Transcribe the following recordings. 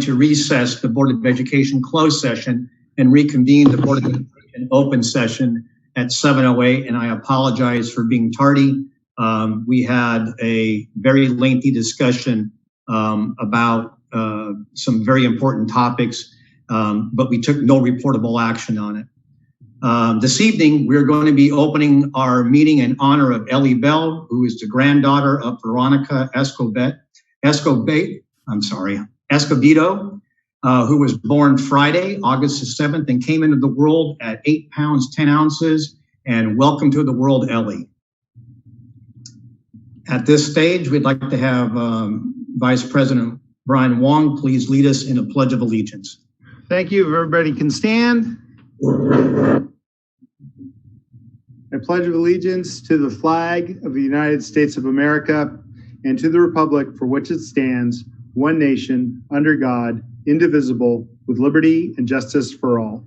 to recess the Board of Education closed session and reconvene the Board of Education open session at 7:08, and I apologize for being tardy. We had a very lengthy discussion about some very important topics, but we took no reportable action on it. This evening, we're going to be opening our meeting in honor of Ellie Bell, who is the granddaughter of Veronica Escobedo, who was born Friday, August the 7th, and came into the world at 8 pounds, 10 ounces. And welcome to the world, Ellie. At this stage, we'd like to have Vice President Brian Wong please lead us in a Pledge of Allegiance. Thank you. If everybody can stand. I pledge allegiance to the flag of the United States of America and to the republic for which it stands, one nation, under God, indivisible, with liberty and justice for all.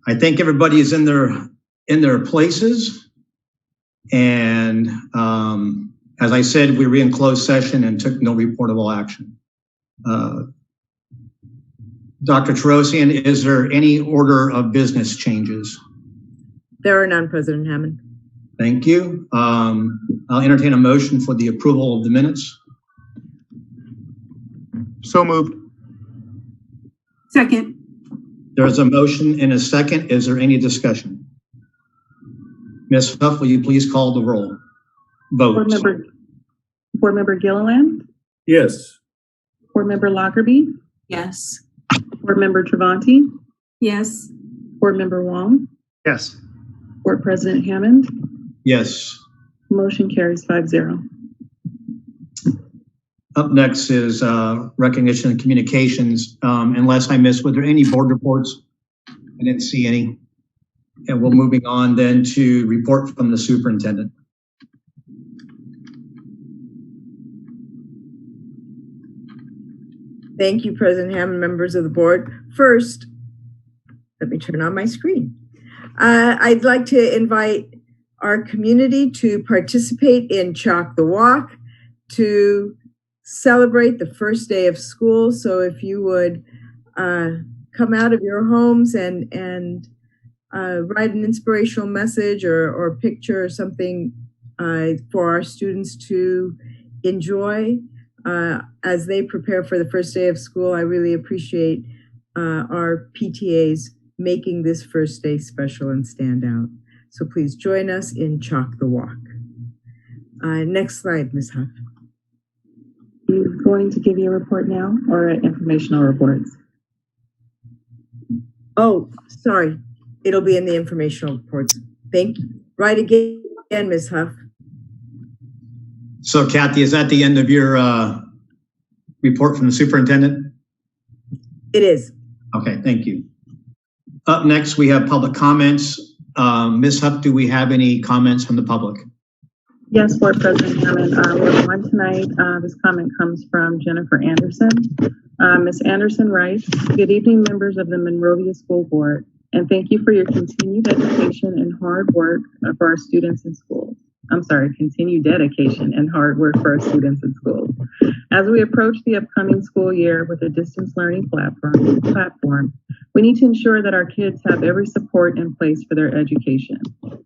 I think everybody is in their places. And as I said, we were in closed session and took no reportable action. Dr. Terosian, is there any order of business changes? There are none, President Hammond. Thank you. I'll entertain a motion for the approval of the minutes. So moved. Second. There's a motion and a second. Is there any discussion? Ms. Huff, will you please call the roll? Vote. Board Member Gilliland? Yes. Board Member Lockerbie? Yes. Board Member Travanti? Yes. Board Member Wong? Yes. Board President Hammond? Yes. Motion carries 5-0. Up next is recognition and communications. Unless I missed, were there any board reports? I didn't see any. And we're moving on then to report from the superintendent. Thank you, President Hammond, members of the board. First, let me turn on my screen. I'd like to invite our community to participate in Chalk the Walk to celebrate the first day of school. So if you would come out of your homes and write an inspirational message or picture or something for our students to enjoy as they prepare for the first day of school. I really appreciate our PTAs making this first day special and stand out. So please join us in Chalk the Walk. Next slide, Ms. Huff. Are you going to give your report now or informational reports? Oh, sorry. It'll be in the informational reports. Thank you. Right again, Ms. Huff. So Kathy, is that the end of your report from the superintendent? It is. Okay, thank you. Up next, we have public comments. Ms. Huff, do we have any comments from the public? Yes, Board President Hammond. We have one tonight. This comment comes from Jennifer Anderson. Ms. Anderson writes, "Good evening, members of the Monrovia School Board, and thank you for your continued education and hard work for our students in schools. Continued dedication and hard work for our students in schools. As we approach the upcoming school year with a distance learning platform, we need to ensure that our kids have every support in place for their education.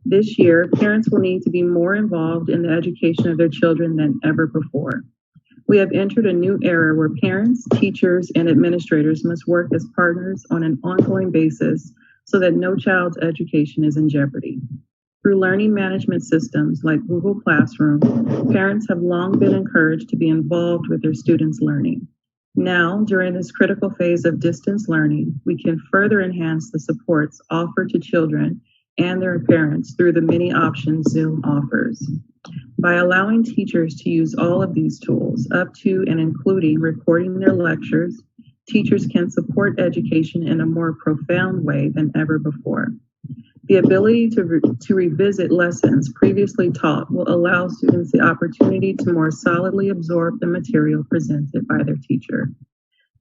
This year, parents will need to be more involved in the education of their children than ever before. We have entered a new era where parents, teachers, and administrators must work as partners on an ongoing basis so that no child's education is in jeopardy. Through learning management systems like Google Classroom, parents have long been encouraged to be involved with their students' learning. Now, during this critical phase of distance learning, we can further enhance the supports offered to children and their parents through the many options Zoom offers. By allowing teachers to use all of these tools, up to and including recording their lectures, teachers can support education in a more profound way than ever before. The ability to revisit lessons previously taught will allow students the opportunity to more solidly absorb the material presented by their teacher.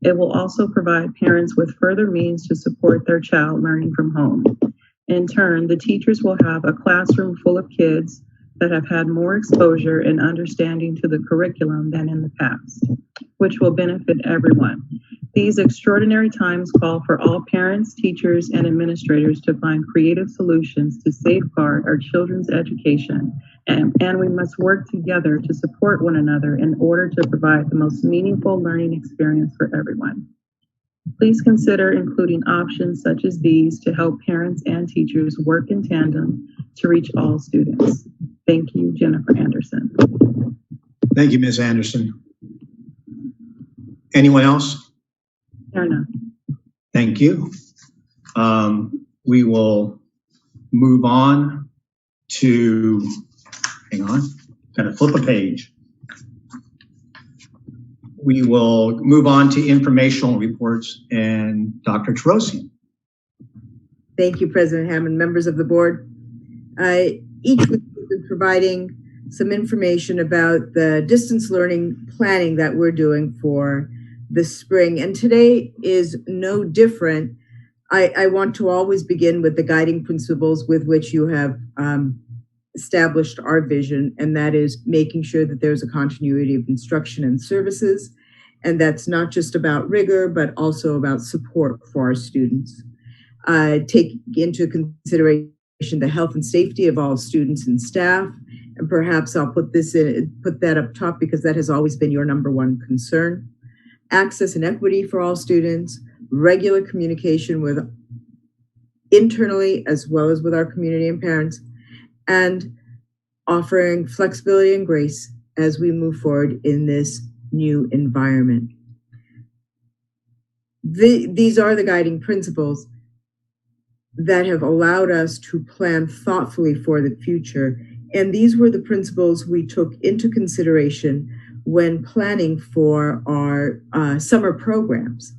It will also provide parents with further means to support their child learning from home. In turn, the teachers will have a classroom full of kids that have had more exposure and understanding to the curriculum than in the past, which will benefit everyone. These extraordinary times call for all parents, teachers, and administrators to find creative solutions to safeguard our children's education, and we must work together to support one another in order to provide the most meaningful learning experience for everyone. Please consider including options such as these to help parents and teachers work in tandem to reach all students. Thank you, Jennifer Anderson. Thank you, Ms. Anderson. Anyone else? Erna. Thank you. We will move on to, hang on, gotta flip a page. We will move on to informational reports and Dr. Tarosian. Thank you, President Hammond, members of the board. Each week we've been providing some information about the distance learning planning that we're doing for the spring. And today is no different. I want to always begin with the guiding principles with which you have established our vision, and that is making sure that there's a continuity of instruction and services. And that's not just about rigor, but also about support for our students. Take into consideration the health and safety of all students and staff. And perhaps I'll put that up top because that has always been your number one concern. Access and equity for all students, regular communication with internally as well as with our community and parents, and offering flexibility and grace as we move forward in this new environment. These are the guiding principles that have allowed us to plan thoughtfully for the future. And these were the principles we took into consideration when planning for our summer programs.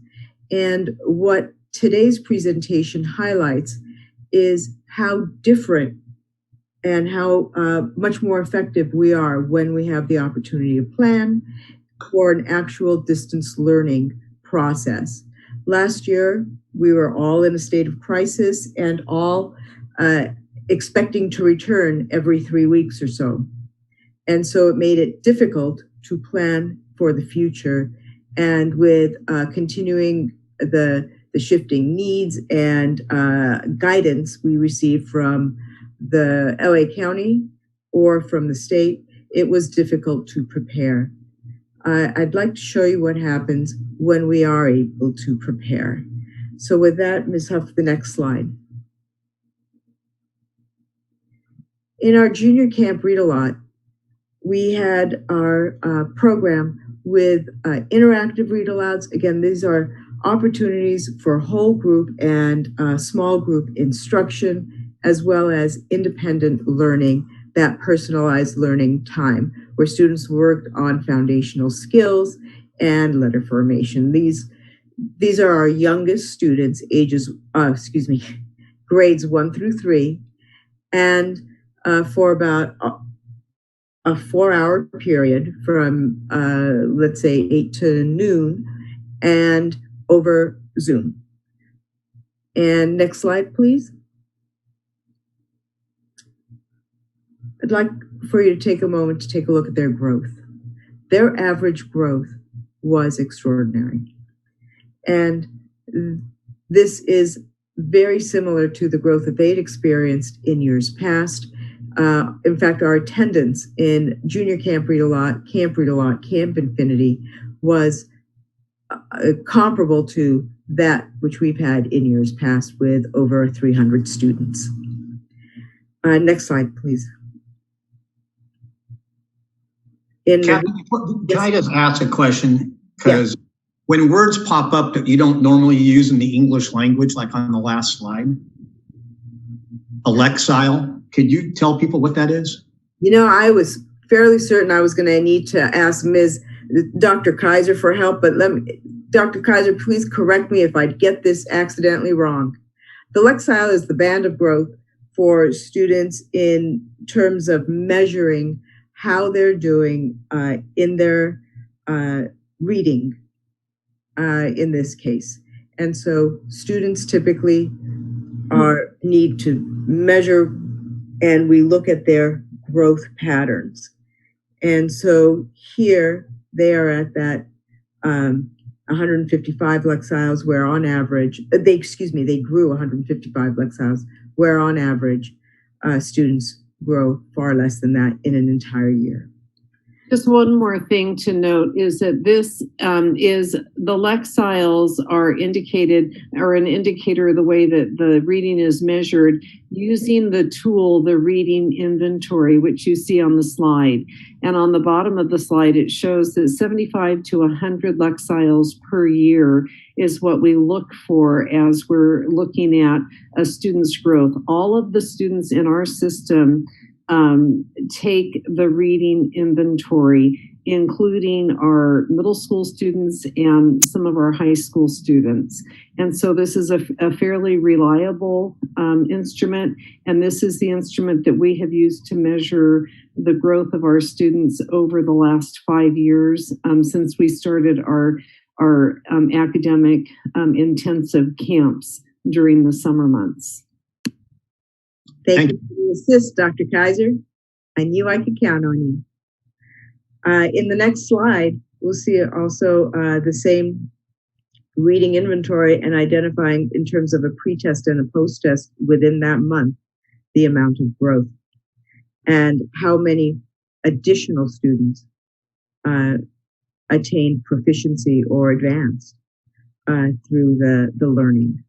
And what today's presentation highlights is how different and how much more effective we are when we have the opportunity to plan for an actual distance learning process. Last year, we were all in a state of crisis and all expecting to return every 3 weeks or so. And so it made it difficult to plan for the future. And with continuing the shifting needs and guidance we received from the LA County or from the state, it was difficult to prepare. I'd like to show you what happens when we are able to prepare. So with that, Ms. Huff, the next slide. In our junior camp read-a-lot, we had our program with interactive read-alouds. Again, these are opportunities for whole group and small group instruction, as well as independent learning, that personalized learning time, where students worked on foundational skills and letter formation. These are our youngest students, grades 1 through 3, and for about a 4-hour period from, let's say, 8 to noon, and over Zoom. And next slide, please. I'd like for you to take a moment to take a look at their growth. Their average growth was extraordinary. And this is very similar to the growth that they'd experienced in years past. In fact, our attendance in junior camp read-a-lot, Camp Infinity was comparable to that which we've had in years past with over 300 students. Next slide, please. Can I just ask a question? Because when words pop up that you don't normally use in the English language, like on the last slide, Alexile, could you tell people what that is? You know, I was fairly certain I was going to need to ask Dr. Kaiser for help, but Dr. Kaiser, please correct me if I get this accidentally wrong. The Lexile is the band of growth for students in terms of measuring how they're doing in their reading, in this case. And so students typically need to measure, and we look at their growth patterns. And so here they are at that 155 lexiles, where on average, they grew 155 lexiles, where on average students grow far less than that in an entire year. Just one more thing to note is that this is the lexiles are indicated, or an indicator of the way that the reading is measured using the tool, the reading inventory, which you see on the slide. And on the bottom of the slide, it shows that 75 to 100 lexiles per year is what we look for as we're looking at a student's growth. All of the students in our system take the reading inventory, including our middle school students and some of our high school students. And so this is a fairly reliable instrument, and this is the instrument that we have used to measure the growth of our students over the last 5 years since we started our academic intensive camps during the summer months. Thank you for the assist, Dr. Kaiser. I knew I could count on you. In the next slide, we'll see also the same reading inventory and identifying in terms of a pre-test and a post-test within that month, the amount of growth and how many additional students attained proficiency or advanced through the learning.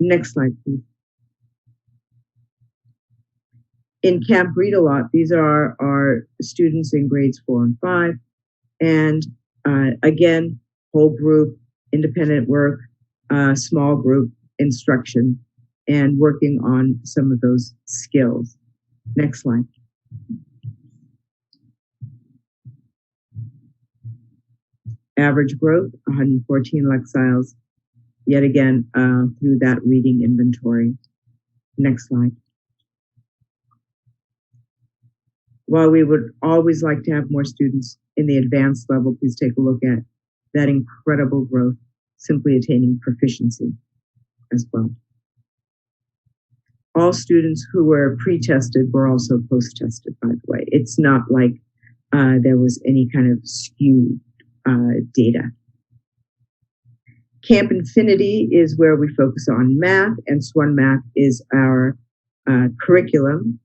Next slide, please. In Camp Read A Lot, these are our students in grades 4 and 5. And again, whole group, independent work, small group instruction, and working on some of those skills. Next slide. Average growth, 114 lexiles, yet again, through that reading inventory. Next slide. While we would always like to have more students in the advanced level, please take a look at that incredible growth, simply attaining proficiency as well. All students who were pre-tested were also post-tested, by the way. It's not like there was any kind of skewed data. Camp Infinity is where we focus on math, and SWAN Math is our curriculum.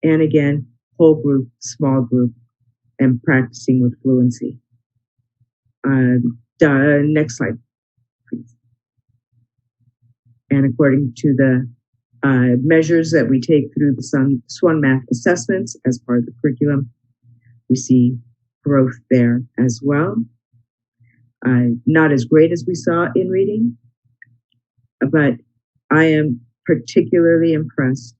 And again, whole group, small group, and practicing with fluency. Next slide, please. And according to the measures that we take through the SWAN Math assessments as part of the curriculum, we see growth there as well. Not as great as we saw in reading, but I am particularly impressed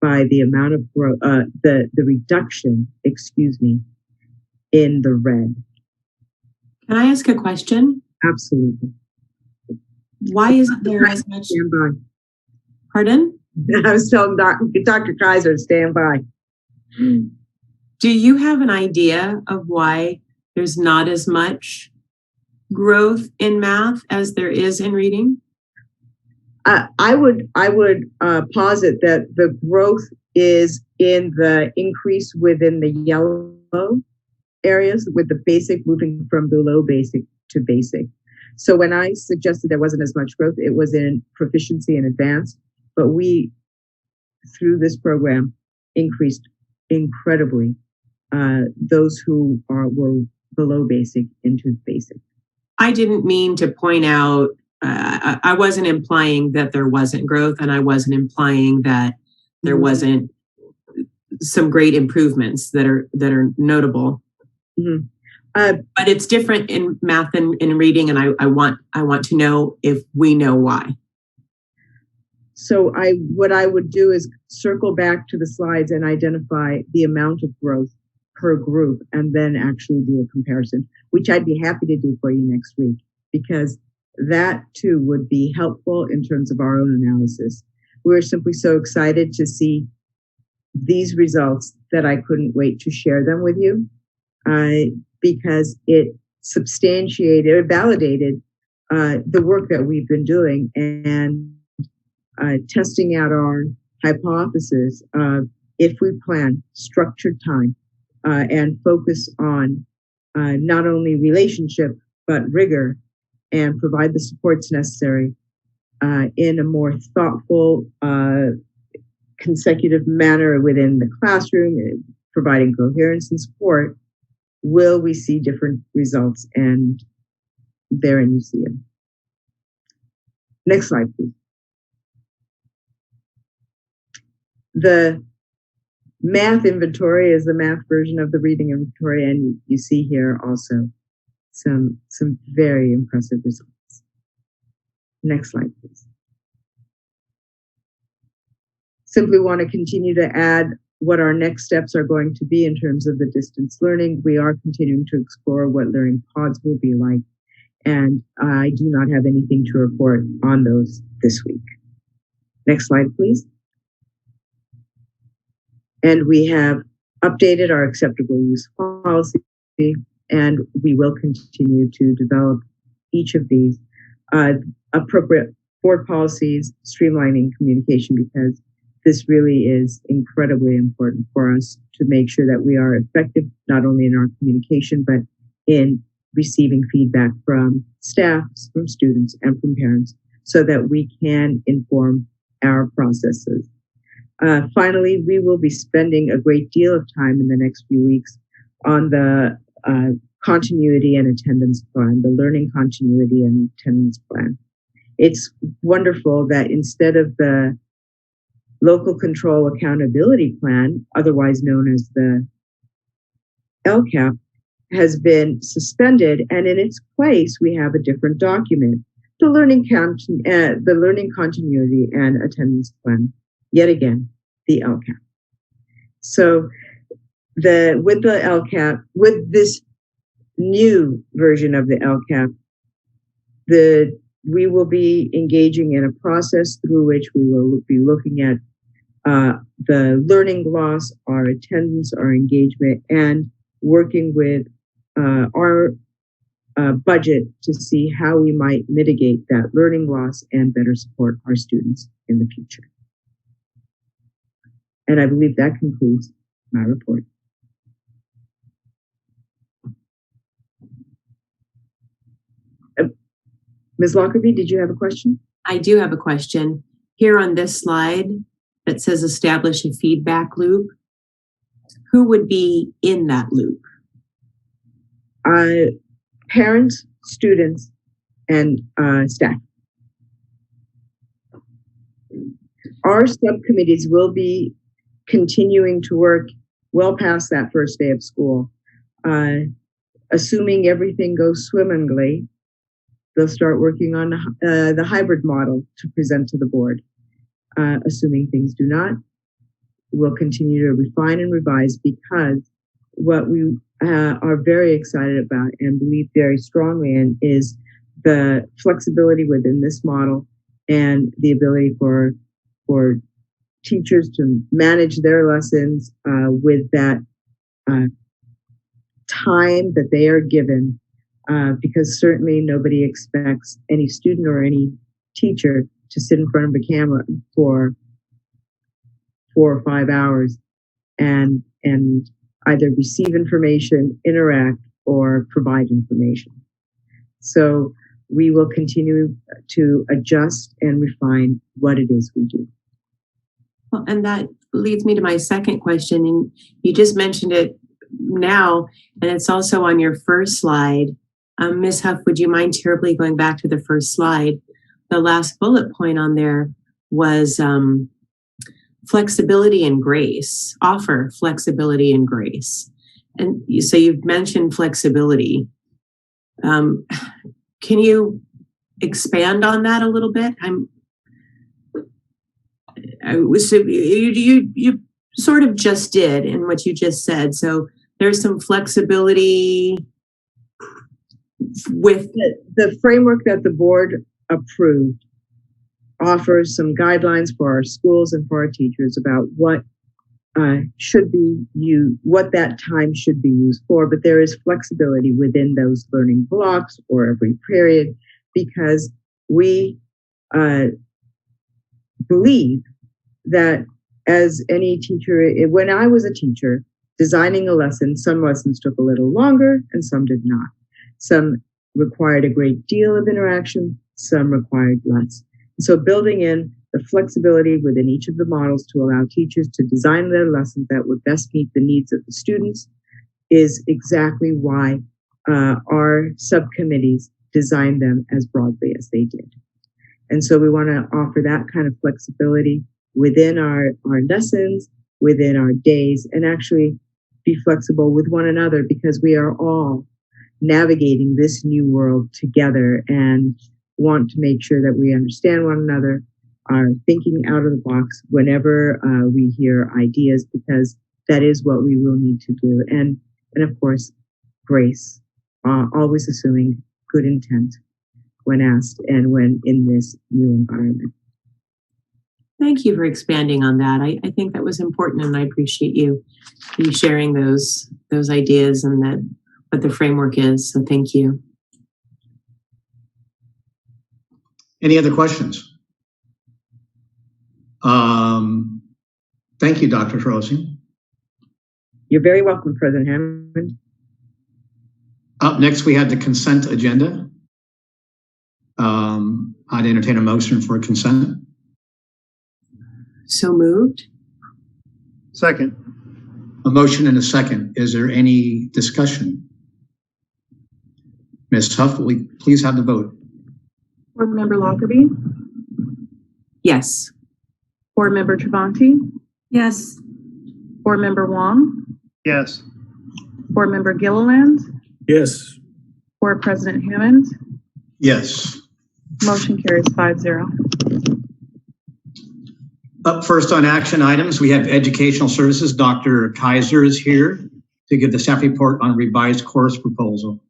by the amount of growth, the reduction, in the red. Can I ask a question? Absolutely. Why isn't there as much? Stand by. Pardon? I was telling Dr. Kaiser to stand by. Do you have an idea of why there's not as much growth in math as there is in reading? I would posit that the growth is in the increase within the yellow areas, with the basic moving from below basic to basic. So when I suggested there wasn't as much growth, it was in proficiency and advanced, but we, through this program, increased incredibly those who were below basic into basic. I didn't mean to point out, I wasn't implying that there wasn't growth, and I wasn't implying that there wasn't some great improvements that are notable. Mm-hmm. But it's different in math and in reading, and I want to know if we know why. So what I would do is circle back to the slides and identify the amount of growth per group, and then actually do a comparison, which I'd be happy to do for you next week, because that too would be helpful in terms of our own analysis. We're simply so excited to see these results that I couldn't wait to share them with you, because it substantiated, or validated the work that we've been doing and testing out our hypothesis of if we plan structured time and focus on not only relationship, but rigor, and provide the supports necessary in a more thoughtful, consecutive manner within the classroom, providing coherence and support, will we see different results? And therein you see it. Next slide, please. The math inventory is the math version of the reading inventory, and you see here also some very impressive results. Next slide, please. Simply want to continue to add what our next steps are going to be in terms of the distance learning. We are continuing to explore what learning pods will be like, and I do not have anything to report on those this week. Next slide, please. And we have updated our acceptable use policy, and we will continue to develop each of these appropriate board policies, streamlining communication, because this really is incredibly important for us to make sure that we are effective, not only in our communication, but in receiving feedback from staff, from students, and from parents, so that we can inform our processes. Finally, we will be spending a great deal of time in the next few weeks on the continuity and attendance plan, the learning continuity and attendance plan. It's wonderful that instead of the local control accountability plan, otherwise known as the LCAP, has been suspended, and in its place we have a different document, the learning continuity and attendance plan. Yet again, the LCAP. So with the LCAP, with this new version of the LCAP, we will be engaging in a process through which we will be looking at the learning loss, our attendance, our engagement, and working with our budget to see how we might mitigate that learning loss and better support our students in the future. And I believe that concludes my report. Ms. Lockerbie, did you have a question? I do have a question. Here on this slide that says establish a feedback loop, who would be in that loop? Parents, students, and staff. Our subcommittees will be continuing to work well past that first day of school. Assuming everything goes swimmingly, they'll start working on the hybrid model to present to the board. Assuming things do not, we'll continue to refine and revise, because what we are very excited about and believe very strongly in is the flexibility within this model and the ability for teachers to manage their lessons with that time that they are given, because certainly nobody expects any student or any teacher to sit in front of a camera for 4 or 5 hours and either receive information, interact, or provide information. So we will continue to adjust and refine what it is we do. Well, and that leads me to my second question. And you just mentioned it now, and it's also on your first slide. Ms. Huff, would you mind terribly going back to the first slide? The last bullet point on there was flexibility and grace, offer flexibility and grace. And so you've mentioned flexibility. Can you expand on that a little bit? You sort of just did in what you just said. So there's some flexibility with the framework that the board approved offers some guidelines for our schools and for our teachers about what what that time should be used for, but there is flexibility within those learning blocks or every period, because we believe that as any teacher, when I was a teacher, designing a lesson, some lessons took a little longer and some did not. Some required a great deal of interaction, some required less. So building in the flexibility within each of the models to allow teachers to design their lessons that would best meet the needs of the students is exactly why our subcommittees designed them as broadly as they did. And so we want to offer that kind of flexibility within our lessons, within our days, and actually be flexible with one another, because we are all navigating this new world together and want to make sure that we understand one another, are thinking out of the box whenever we hear ideas, because that is what we will need to do. And of course, grace, always assuming good intent when asked and when in this new environment. Thank you for expanding on that. I think that was important, and I appreciate you sharing those ideas and that what the framework is. So thank you. Any other questions? Thank you, Dr. Troisi. You're very welcome, President Hammond. Up next, we had the consent agenda. I'd entertain a motion for consent. So moved. Second. A motion and a second. Is there any discussion? Ms. Huff, will we please have the vote? Board Member Lockerbie, Yes. Board Member Travanti, Yes. Board Member Wong, Yes. Board Member Gilliland, Yes. Board President Hammond. Yes. Motion carries 5-0. Up first on action items, we have Educational Services. Dr. Kaiser is here to give the staff report on revised course proposal.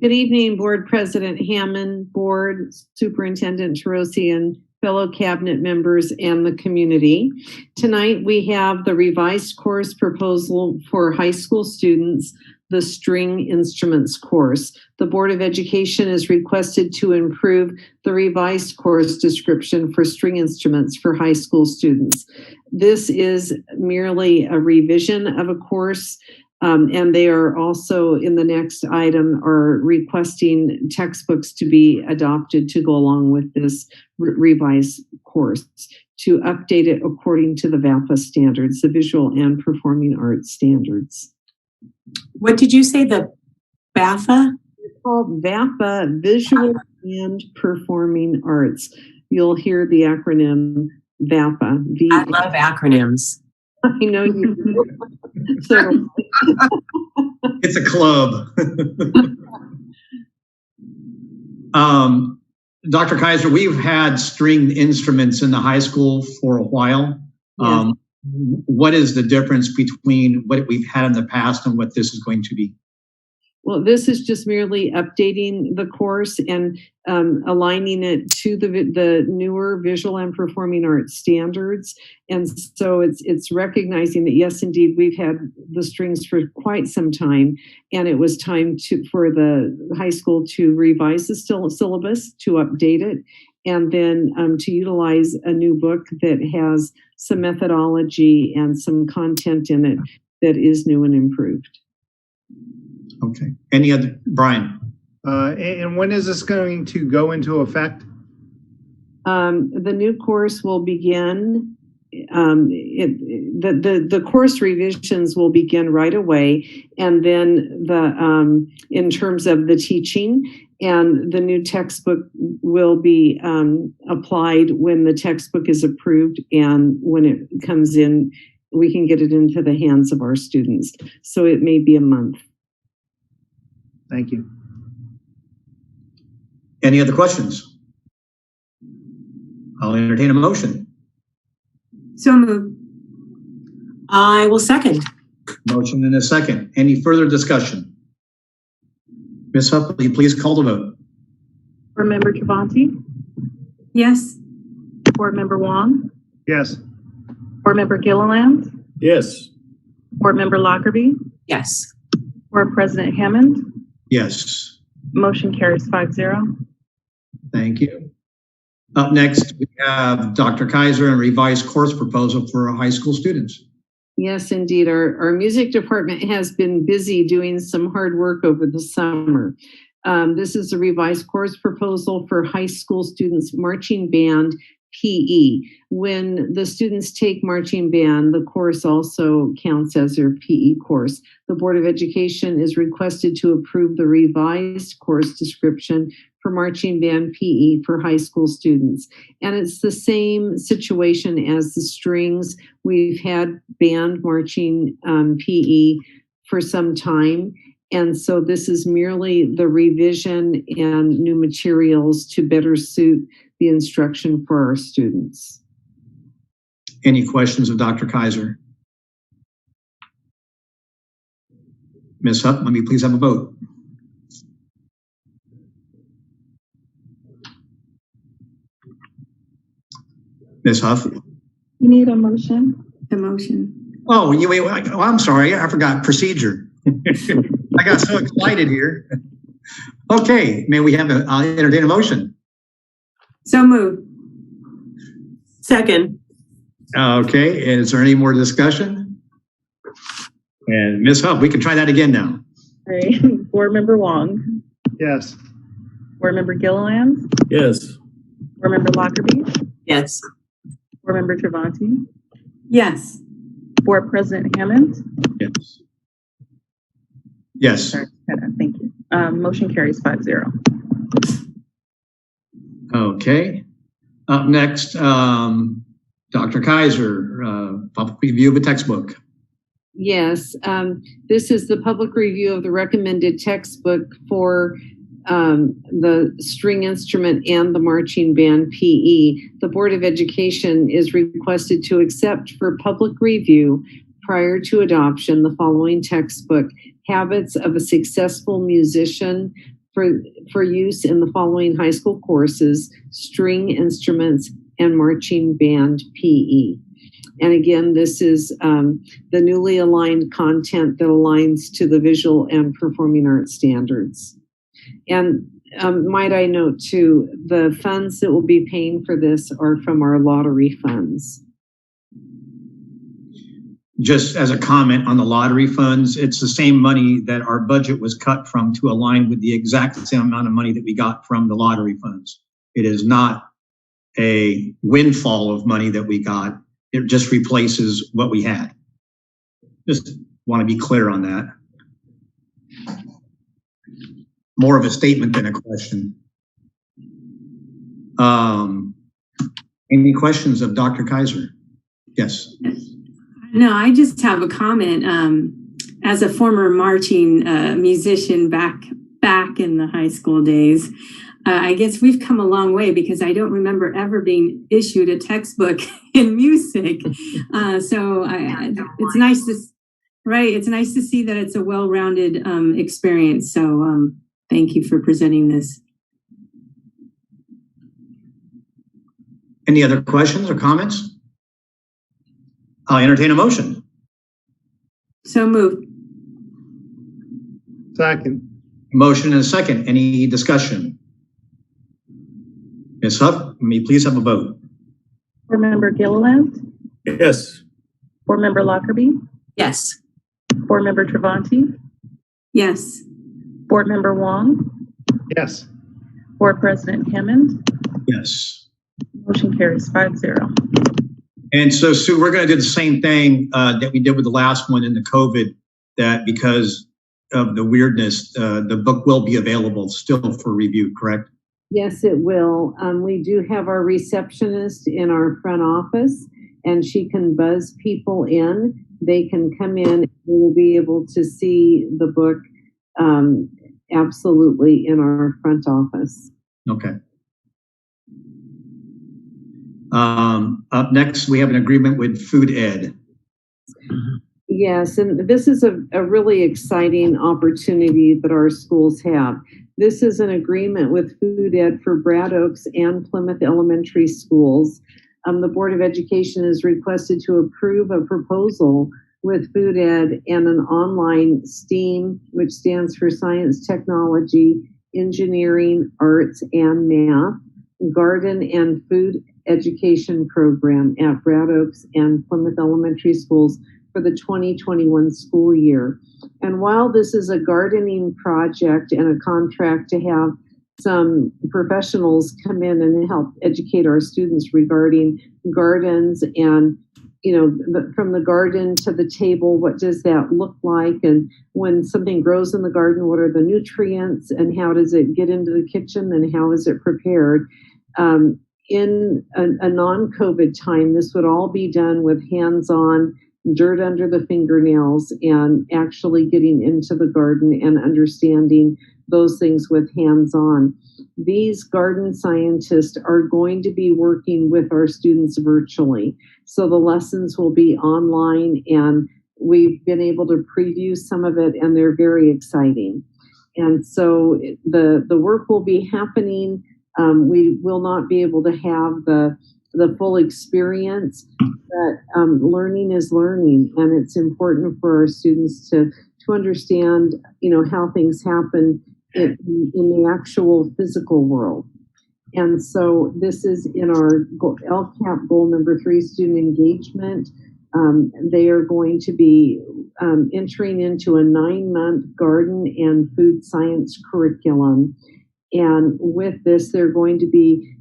Good evening, Board President Hammond, Board Superintendent Troisi, and fellow cabinet members and the community. Tonight, we have the revised course proposal for high school students, the string instruments course. The Board of Education is requested to improve the revised course description for string instruments for high school students. This is merely a revision of a course, and they are also, in the next item, are requesting textbooks to be adopted to go along with this revised course, to update it according to the VAPA standards, the Visual and Performing Arts standards. What did you say? The BAFA? It's called VAPA, Visual and Performing Arts. You'll hear the acronym VAPA. I love acronyms. I know you do. So, It's a club. Dr. Kaiser, we've had stringed instruments in the high school for a while. Yes. What is the difference between what we've had in the past and what this is going to be? well, this is just merely updating the course and aligning it to the newer visual and performing arts standards. And so it's recognizing that, yes, indeed, we've had the strings for quite some time, and it was time for the high school to revise the syllabus, to update it, and then to utilize a new book that has some methodology and some content in it that is new and improved. Okay. Any other, Brian? And when is this going to go into effect? The new course will begin. The course revisions will begin right away, and then in terms of the teaching, and the new textbook will be applied when the textbook is approved, and when it comes in, we can get it into the hands of our students. So it may be a month. Thank you. Any other questions? I'll entertain a motion. So moved. I will second. Motion and a second. Any further discussion? Ms. Huff, will you please call the vote? Board Member Travanti, Yes. Board Member Wong, Yes. Board Member Gilliland, Yes. Board Member Lockerbie, Yes. Board President Hammond. Yes. Motion carries 5-0. Thank you. Up next, we have Dr. Kaiser and revised course proposal for high school students. Yes, indeed. Our music department has been busy doing some hard work over the summer. This is a revised course proposal for high school students marching band PE. When the students take marching band, the course also counts as their PE course. The Board of Education is requested to approve the revised course description for marching band PE for high school students. And it's the same situation as the strings. We've had band marching PE for some time. And so this is merely the revision and new materials to better suit the instruction for our students. Any questions of Dr. Kaiser? Ms. Hupp, let me please have a vote. Ms. Huff? You need a motion? The motion. Oh, I'm sorry. I forgot procedure. I got so excited here. Okay, may we have entertain a motion? So moved. Second. Okay, and is there any more discussion? And Ms. Huff, we can try that again now. All right. Board Member Wong. Yes. Board Member Gilliland. Yes. Board Member Lockerbie. Yes. Board Member Travanti. Yes. Board President Hammond. Yes. Yes. Sorry, thank you. Motion carries 5-0. Okay. Up next, Dr. Kaiser, public review of a textbook. Yes, this is the public review of the recommended textbook for the string instrument and the marching band PE. The Board of Education is requested to accept for public review prior to adoption the following textbook, Habits of a Successful Musician, for use in the following high school courses, string instruments and marching band PE. And again, this is the newly aligned content that aligns to the visual and performing arts standards. And might I note too, the funds that will be paying for this are from our lottery funds. Just as a comment on the lottery funds, it's the same money that our budget was cut from to align with the exact same amount of money that we got from the lottery funds. It is not a windfall of money that we got. It just replaces what we had. Just want to be clear on that. More of a statement than a question. Any questions of Dr. Kaiser? Yes. No, I just have a comment. As a former marching musician back in the high school days, I guess we've come a long way because I don't remember ever being issued a textbook in music. It's nice to, right? It's nice to see that it's a well-rounded experience. So thank you for presenting this. Any other questions or comments? I'll entertain a motion. So moved. Second. Motion and a second. Any discussion? Ms. Huff, may please have a vote. Board Member Gilliland. Yes. Board Member Lockerbie. Yes. Board Member Travanti. Yes. Board Member Wong. Yes. Board President Hammond. Yes. Motion carries 5-0. And so, Sue, we're going to do the same thing that we did with the last one in the COVID, that because of the weirdness, the book will be available still for review, correct? Yes, it will. We do have our receptionist in our front office, and she can buzz people in. They can come in and we'll be able to see the book absolutely in our front office. Okay. Up next, we have an agreement with Food Ed. Yes, and this is a really exciting opportunity that our schools have. This is an agreement with Food Ed for Brad Oaks and Plymouth Elementary Schools. The Board of Education is requested to approve a proposal with Food Ed and an online STEAM, which stands for Science, Technology, Engineering, Arts, and Math garden and food education program at Brad Oaks and Plymouth Elementary Schools for the 2021 school year. And while this is a gardening project and a contract to have some professionals come in and help educate our students regarding gardens and, you know, from the garden to the table, what does that look like? And when something grows in the garden, what are the nutrients and how does it get into the kitchen and how is it prepared? In a non-COVID time, this would all be done with hands-on, dirt under the fingernails, and actually getting into the garden and understanding those things with hands-on. These garden scientists are going to be working with our students virtually. So the lessons will be online, and we've been able to preview some of it, and they're very exciting. And so the work will be happening. We will not be able to have the full experience, but learning is learning, and it's important for our students to understand, you know, how things happen in the actual physical world. And so this is in our LCAP goal number 3, student engagement. They are going to be entering into a 9-month garden and food science curriculum. And with this, they're going to be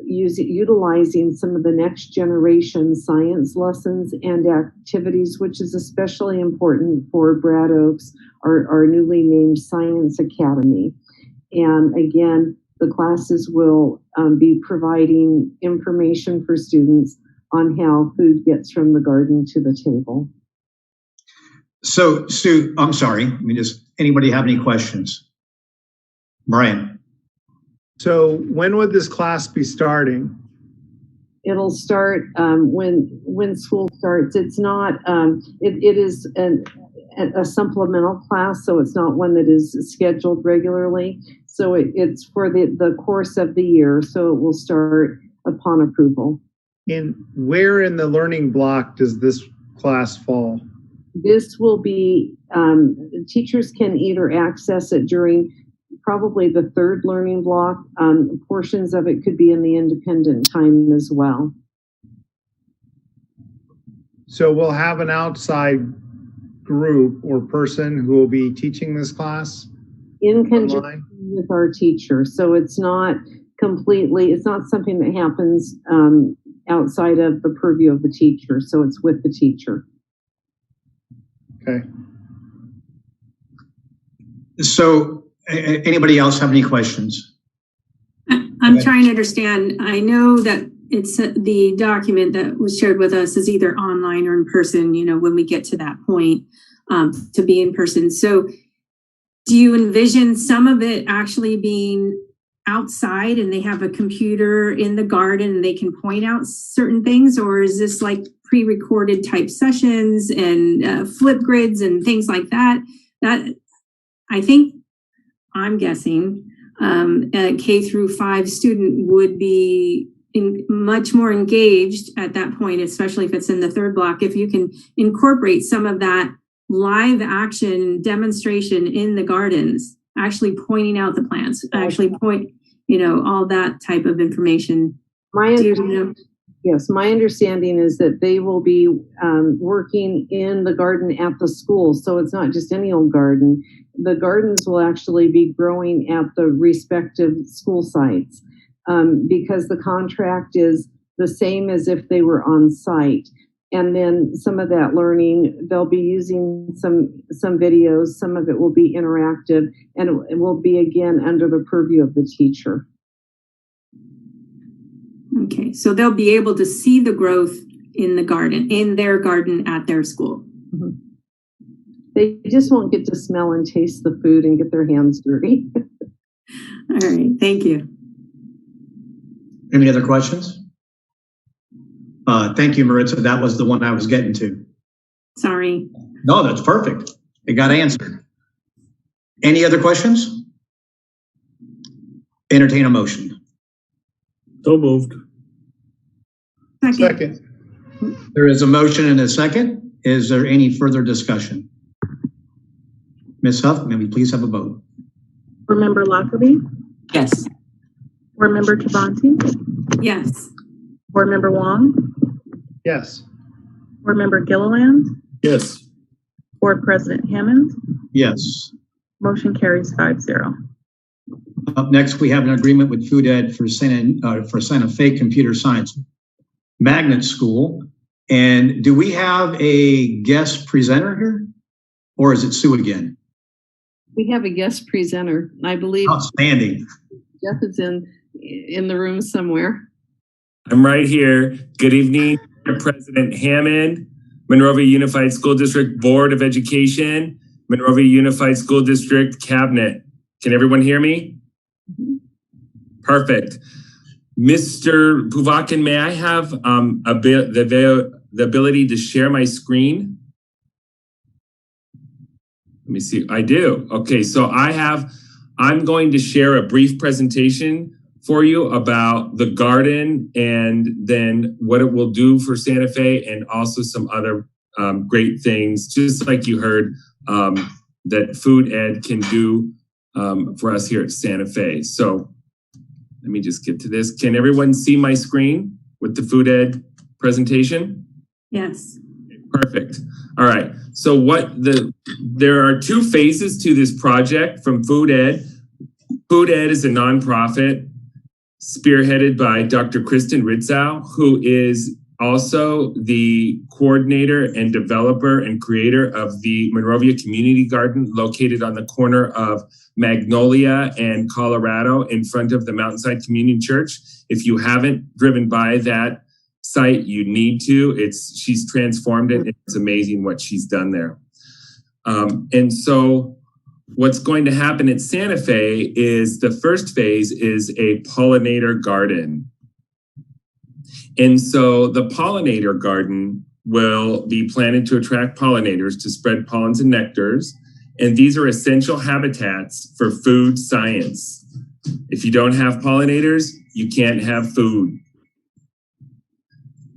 utilizing some of the next generation science lessons and activities, which is especially important for Brad Oaks, our newly named Science Academy. And again, the classes will be providing information for students on how food gets from the garden to the table. So, Sue, I'm sorry. Anybody have any questions? Brian. So when would this class be starting? It'll start when school starts. It's not, it is a supplemental class, so it's not one that is scheduled regularly. So it's for the course of the year, so it will start upon approval. And where in the learning block does this class fall? This will be, teachers can either access it during probably the 3rd learning block. Portions of it could be in the independent time as well. So we'll have an outside group or person who will be teaching this class? In conjunction with our teacher. So it's not completely, it's not something that happens outside of the purview of the teacher. So it's with the teacher. Okay. So anybody else have any questions? I'm trying to understand. I know that it's the document that was shared with us is either online or in person, you know, when we get to that point to be in person. So do you envision some of it actually being outside and they have a computer in the garden and they can point out certain things? Or is this like pre-recorded type sessions and flip grids and things like that? That I think, I'm guessing, a K-5 student would be much more engaged at that point, especially if it's in the 3rd block. If you can incorporate some of that live action demonstration in the gardens, actually pointing out the plants, actually all that type of information. Yes, my understanding is that they will be working in the garden at the school. So it's not just any old garden. The gardens will actually be growing at the respective school sites because the contract is the same as if they were on site. And then some of that learning, they'll be using some videos, some of it will be interactive, and it will be again under the purview of the teacher. Okay, so they'll be able to see the growth in the garden, in their garden at their school. Mm-hmm. They just won't get to smell and taste the food and get their hands dirty. All right, thank you. Any other questions? Thank you, Maritza. That was the one I was getting to. Sorry. No, that's perfect. It got answered. Any other questions? Entertain a motion. So moved. Second. There is a motion and a second. Is there any further discussion? Ms. Huff, may we please have a vote? Board Member Lockerbie? Yes. Board Board Member Travanti, Yes. Board Member Wong, Yes. Board Member Gilliland, Yes. Board President Hammond. Yes. Motion carries 5-0. Up next, we have an agreement with Food Ed for Santa Fe Computer Science Magnet School. And do we have a guest presenter here? Or is it Sue again? We have a guest presenter. I believe Outstanding. Jeff is in the room somewhere. I'm right here. Good evening, President Hammond, Monrovia Unified School District Board of Education, Monrovia Unified School District Cabinet. Can everyone hear me? Perfect. Mr. Puvakin, may I have the ability to share my screen? Let me see. I do. Okay, so I'm going to share a brief presentation for you about the garden and then what it will do for Santa Fe and also some other great things, just like you heard that Food Ed can do for us here at Santa Fe. So let me just get to this. Can everyone see my screen with the Food Ed presentation? Yes. Perfect. All right. So there are two phases to this project from Food Ed. Food Ed is a nonprofit spearheaded by Dr. Kristen Ritzow, who is also the coordinator and developer and creator of the Monrovia Community Garden located on the corner of Magnolia and Colorado in front of the Mountainside Communion Church. If you haven't driven by that site, you need to. She's transformed it. It's amazing what she's done there. And so what's going to happen at Santa Fe is the first phase is a pollinator garden. And so the pollinator garden will be planted to attract pollinators to spread pollens and nectars. And these are essential habitats for food science. If you don't have pollinators, you can't have food.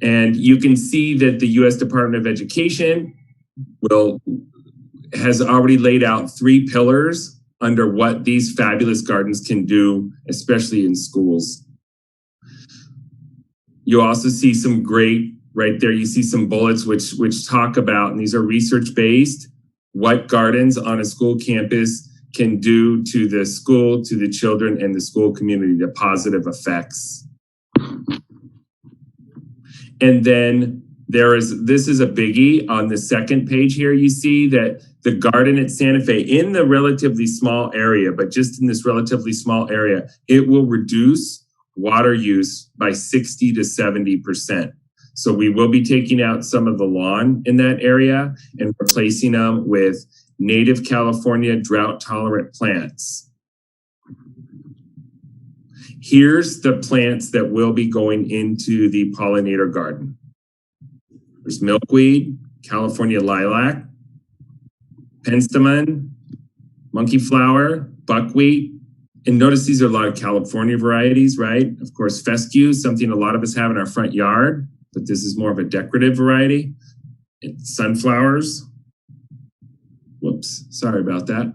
And you can see that the U.S. Department of Education has already laid out 3 pillars under what these fabulous gardens can do, especially in schools. You also see some great, right there, you see some bullets which talk about, and these are research-based, what gardens on a school campus can do to the school, to the children, and the school community, the positive effects. And then this is a biggie on the second page here. You see that the garden at Santa Fe in the relatively small area, but just in this relatively small area, it will reduce water use by 60 to 70%. So we will be taking out some of the lawn in that area and replacing them with native California drought tolerant plants. Here's the plants that will be going into the pollinator garden. There's milkweed, California lilac, penstemon, monkey flower, buckwheat. And notice these are a lot of California varieties, right? Of course, fescue, something a lot of us have in our front yard, but this is more of a decorative variety. And sunflowers. Whoops, sorry about that.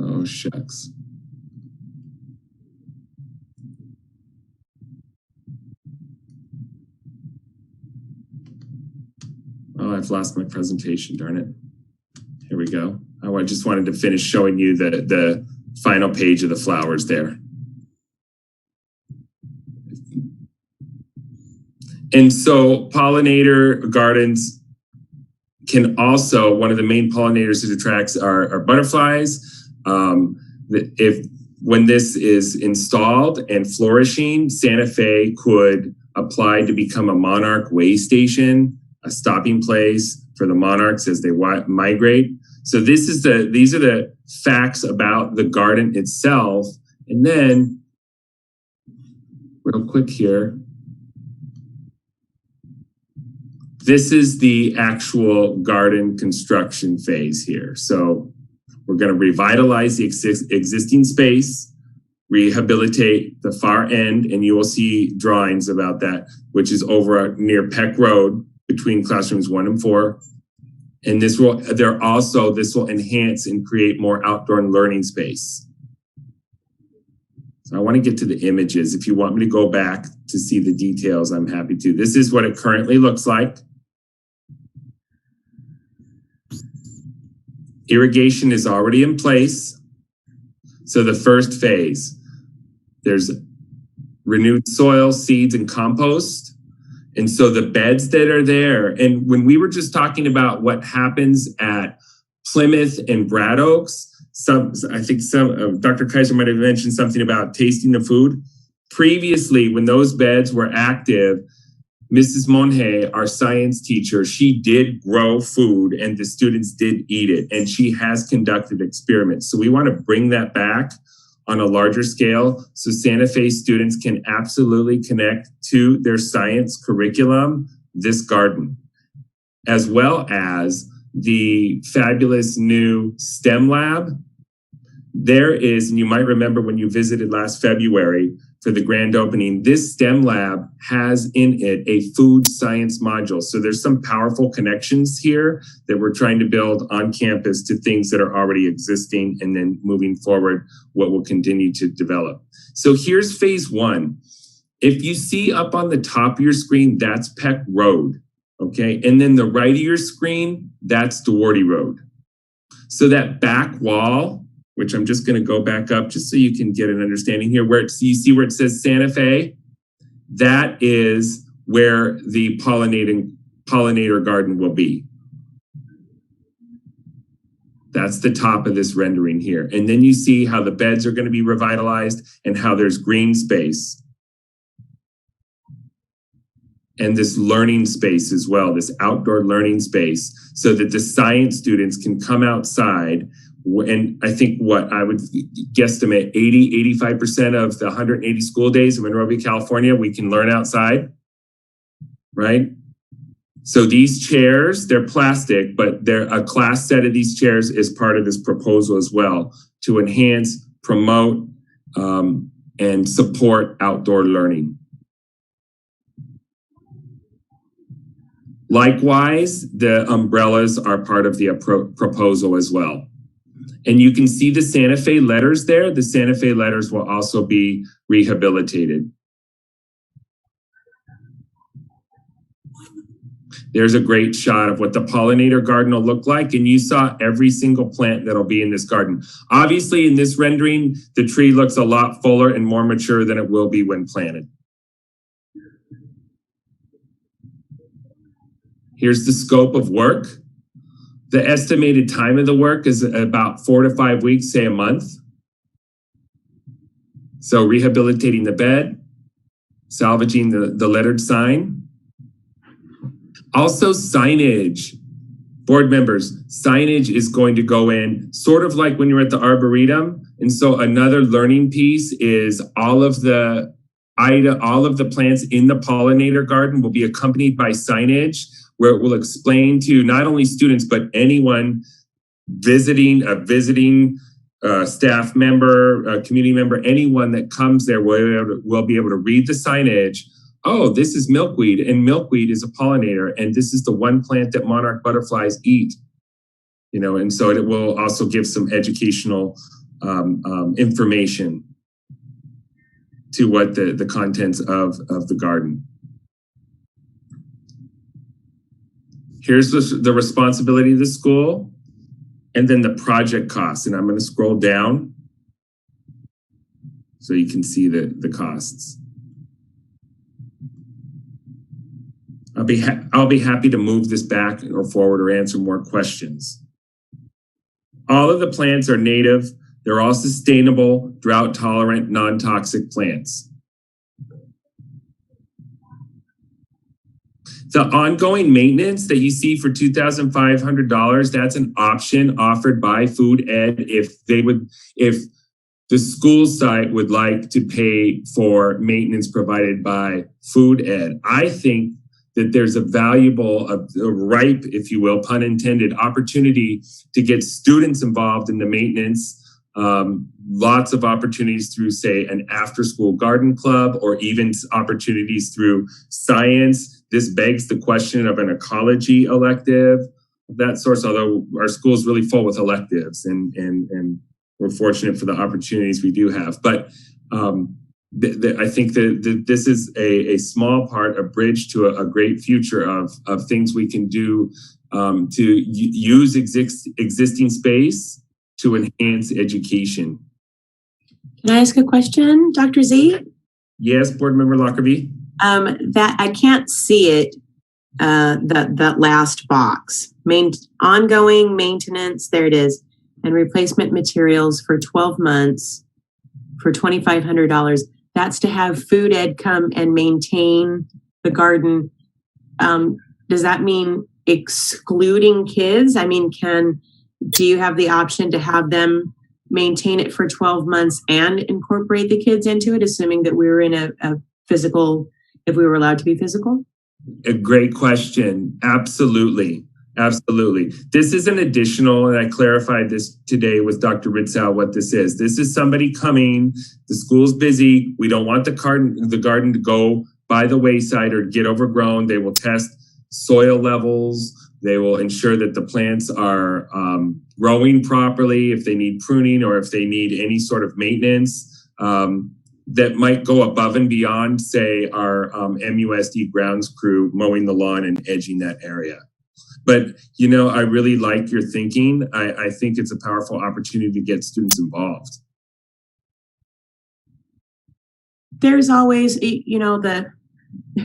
Oh, shucks. Oh, I've lost my presentation, darn it. Here we go. I just wanted to finish showing you the final page of the flowers there. And so pollinator gardens can also, one of the main pollinators it attracts are butterflies. When this is installed and flourishing, Santa Fe could apply to become a monarch way station, a stopping place for the monarchs as they migrate. So these are the facts about the garden itself. And then, real quick here, this is the actual garden construction phase here. So we're going to revitalize the existing space, rehabilitate the far end, and you will see drawings about that, which is over near Peck Road between classrooms 1 and 4. And this will enhance and create more outdoor learning space. So I want to get to the images. If you want me to go back to see the details, I'm happy to. This is what it currently looks like. Irrigation is already in place. So the first phase, there's renewed soil, seeds, and compost. And so the beds that are there, and when we were just talking about what happens at Plymouth and Brad Oaks, I think Dr. Kaiser might have mentioned something about tasting the food. Previously, when those beds were active, Mrs. Monhe, our science teacher, she did grow food and the students did eat it, and she has conducted experiments. So we want to bring that back on a larger scale so Santa Fe students can absolutely connect to their science curriculum, this garden, as well as the fabulous new STEM lab. There is, and you might remember when you visited last February for the grand opening, this STEM lab has in it a food science module. So there's some powerful connections here that we're trying to build on campus to things that are already existing, and then moving forward, what will continue to develop. So here's phase one. If you see up on the top of your screen, that's Peck Road, okay? And then the right of your screen, that's Duarte Road. So that back wall, which I'm just going to go back up just so you can get an understanding here, where you see where it says Santa Fe, that is where the pollinator garden will be. That's the top of this rendering here. And then you see how the beds are going to be revitalized and how there's green space. And this learning space as well, this outdoor learning space, so that the science students can come outside. And I think what I would guesstimate 85% of the 180 school days in Monrovia, California, we can learn outside, right? So these chairs, they're plastic, but a class set of these chairs is part of this proposal as well to enhance, promote, and support outdoor learning. Likewise, the umbrellas are part of the proposal as well. And you can see the Santa Fe letters there. The Santa Fe letters will also be rehabilitated. There's a great shot of what the pollinator garden will look like. And you saw every single plant that'll be in this garden. Obviously, in this rendering, the tree looks a lot fuller and more mature than it will be when planted. Here's the scope of work. The estimated time of the work is about 4 to 5 weeks, say a month. So rehabilitating the bed, salvaging the lettered sign. Also signage. Board members, signage is going to go in sort of like when you're at the Arboretum. And so another learning piece is all of the plants in the pollinator garden will be accompanied by signage, where it will explain to not only students, but anyone visiting, a visiting staff member, a community member, anyone that comes there will be able to read the signage. Oh, this is milkweed, and milkweed is a pollinator, and this is the one plant that monarch butterflies eat. You know, and so it will also give some educational information to what the contents of the garden. Here's the responsibility of the school, and then the project costs. And I'm going to scroll down so you can see the costs. I'll be happy to move this back or forward or answer more questions. All of the plants are native. They're all sustainable, drought-tolerant, non-toxic plants. The ongoing maintenance that you see for $2,500, that's an option offered by Food Ed if the school site would like to pay for maintenance provided by Food Ed. I think that there's a valuable, a ripe, if you will, pun intended, opportunity to get students involved in the maintenance. Lots of opportunities through, say, an after-school garden club, or even opportunities through science. This begs the question of an ecology elective. that source, although our school is really full with electives and we're fortunate for the opportunities we do have. But I think that this is a small part, a bridge to a great future of things we can do to use existing space to enhance education. Can I ask a question, Dr. Z? Yes, Board Member Lockerbie. That I can't see it. That last box. Ongoing maintenance. There it is. And replacement materials for 12 months for $2,500. That's to have food ed come and maintain the garden. Does that mean excluding kids? I mean, do you have the option to have them maintain it for 12 months and incorporate the kids into it, assuming that we were in a physical, if we were allowed to be physical? A great question. Absolutely. Absolutely. This is an additional, and I clarified this today with Dr. Ritzow what this is. This is somebody coming, the school's busy, we don't want the garden to go by the wayside or get overgrown. They will test soil levels. They will ensure that the plants are growing properly, if they need pruning or if they need any sort of maintenance that might go above and beyond, say, our MUSD grounds crew mowing the lawn and edging that area. But, I really like your thinking. I think it's a powerful opportunity to get students involved. There's always,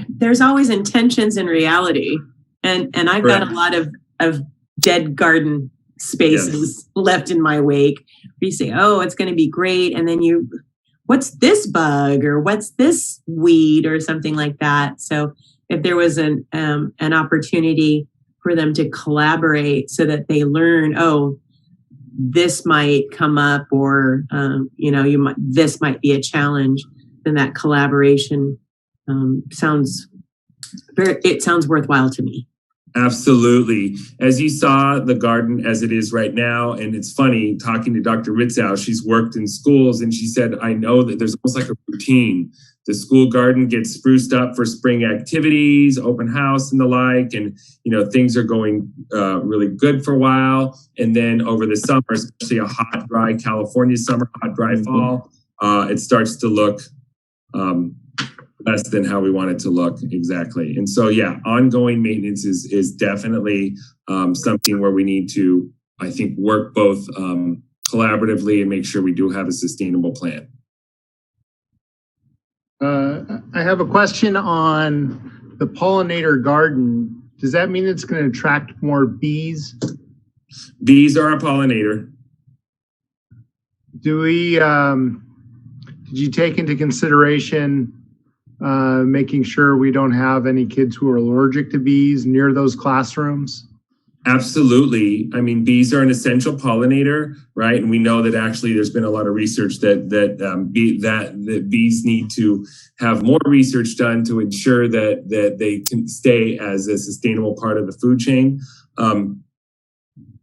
there's always intentions in reality. And I've got a lot of dead garden spaces left in my wake. You say, oh, it's going to be great. And then what's this bug or what's this weed or something like that. So if there was an opportunity for them to collaborate so that they learn, oh, this might come up or, this might be a challenge, then that collaboration sounds worthwhile to me. Absolutely. As you saw the garden as it is right now, and it's funny talking to Dr. Ritzow, she's worked in schools and she said, I know that there's almost like a routine. The school garden gets spruced up for spring activities, open house and the like, and things are going really good for a while. And then over the summer, especially a hot, dry California summer, hot, dry fall, it starts to look less than how we want it to look exactly. And so, ongoing maintenance is definitely something where we need to, I think, work both collaboratively and make sure we do have a sustainable plan. I have a question on the pollinator garden. Does that mean it's going to attract more bees? Bees are a pollinator. Did you take into consideration making sure we don't have any kids who are allergic to bees near those classrooms? Absolutely. I mean, bees are an essential pollinator, right? And we know that actually there's been a lot of research that bees need to have more research done to ensure that they can stay as a sustainable part of the food chain.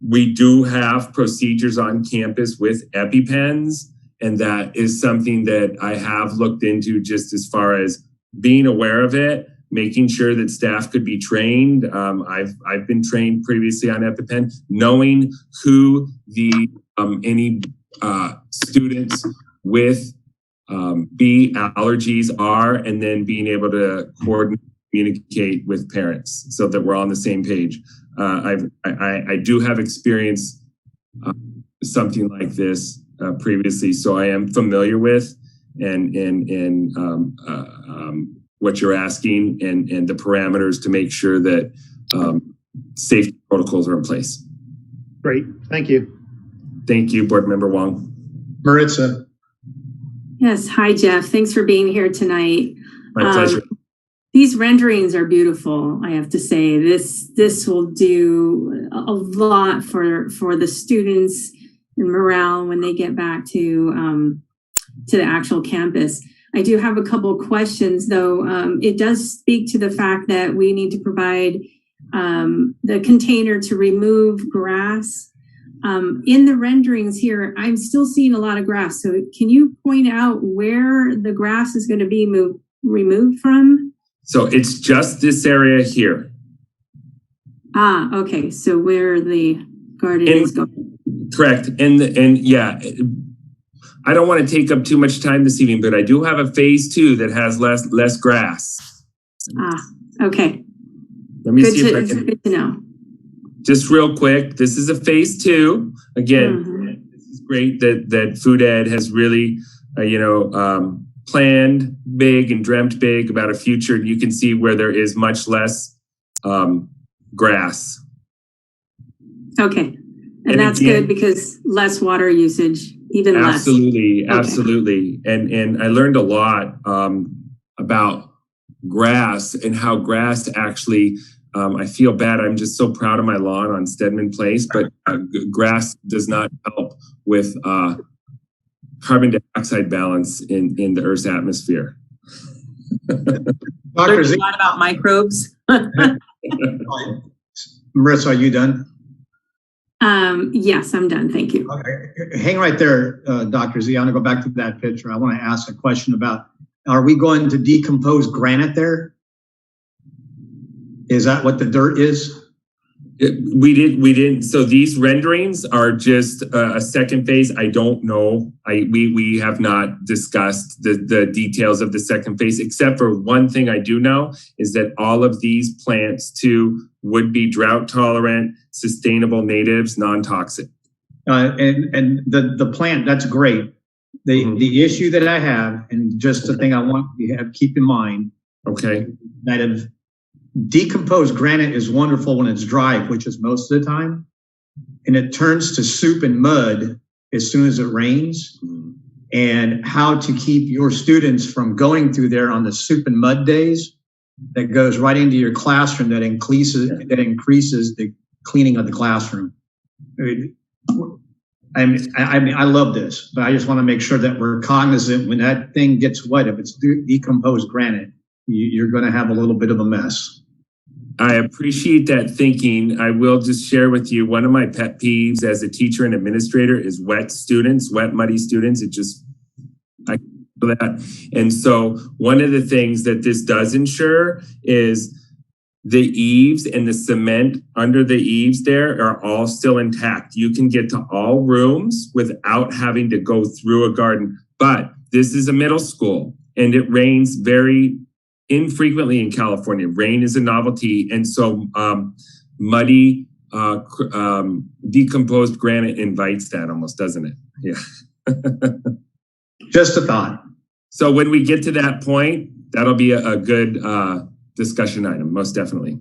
We do have procedures on campus with EpiPens, and that is something that I have looked into just as far as being aware of it, making sure that staff could be trained. I've been trained previously on EpiPen, knowing who the any students with bee allergies are, and then being able to coordinate, communicate with parents so that we're on the same page. I do have experience something like this previously, so I am familiar with and what you're asking and the parameters to make sure that safety protocols are in place. Great, thank you. Thank you, Board Member Wong. Maritza. Yes, hi Jeff. Thanks for being here tonight. My pleasure. These renderings are beautiful, I have to say. This will do a lot for the students and morale when they get back to the actual campus. I do have a couple of questions, though. It does speak to the fact that we need to provide the container to remove grass. In the renderings here, I'm still seeing a lot of grass. So can you point out where the grass is going to be removed from? So it's just this area here. Okay. So where the garden is going. Correct. And yeah, I don't want to take up too much time this evening, but I do have a phase 2 that has less grass. Okay. Let me see if I can. Good to know. Just real quick, this is a phase 2. Again, this is great that Food Ed has really, planned big and dreamt big about a future. You can see where there is much less grass. Okay. And that's again, good because less water usage, even absolutely, less. Absolutely. Okay. And I learned a lot about grass and how grass actually, I feel bad. I'm just so proud of my lawn on Stedman Place, but grass does not help with carbon dioxide balance in the Earth's atmosphere. Dr. Z, a lot about microbes. Marissa, are you done? Yes, I'm done. Thank you. Okay. Hang right there, Dr. Z. I want to go back to that picture. I want to ask a question about, are we going to decompose granite there? Is that what the dirt is? We didn't. So these renderings are just a second phase. I don't know. We have not discussed the details of the second phase, except for one thing I do know is that all of these plants too would be drought tolerant, sustainable natives, non-toxic. And the plant, that's great. The issue that I have, and just the thing I want you to keep in mind, okay, that if decomposed granite is wonderful when it's dry, which is most of the time, and it turns to soup and mud as soon as it rains. And how to keep your students from going through there on the soup and mud days that goes right into your classroom that increases the cleaning of the classroom. I mean, I love this, but I just want to make sure that we're cognizant when that thing gets wet, if it's decomposed granite, you're going to have a little bit of a mess. I appreciate that thinking. I will just share with you, one of my pet peeves as a teacher and administrator is wet students, wet, muddy students. I feel that. And so one of the things that this does ensure is the eaves and the cement under the eaves there are all still intact. You can get to all rooms without having to go through a garden. But this is a middle school and it rains very infrequently in California. Rain is a novelty. And so muddy, decomposed granite invites that almost, doesn't it? Yeah. Just a thought. So when we get to that point, that'll be a good discussion item, most definitely.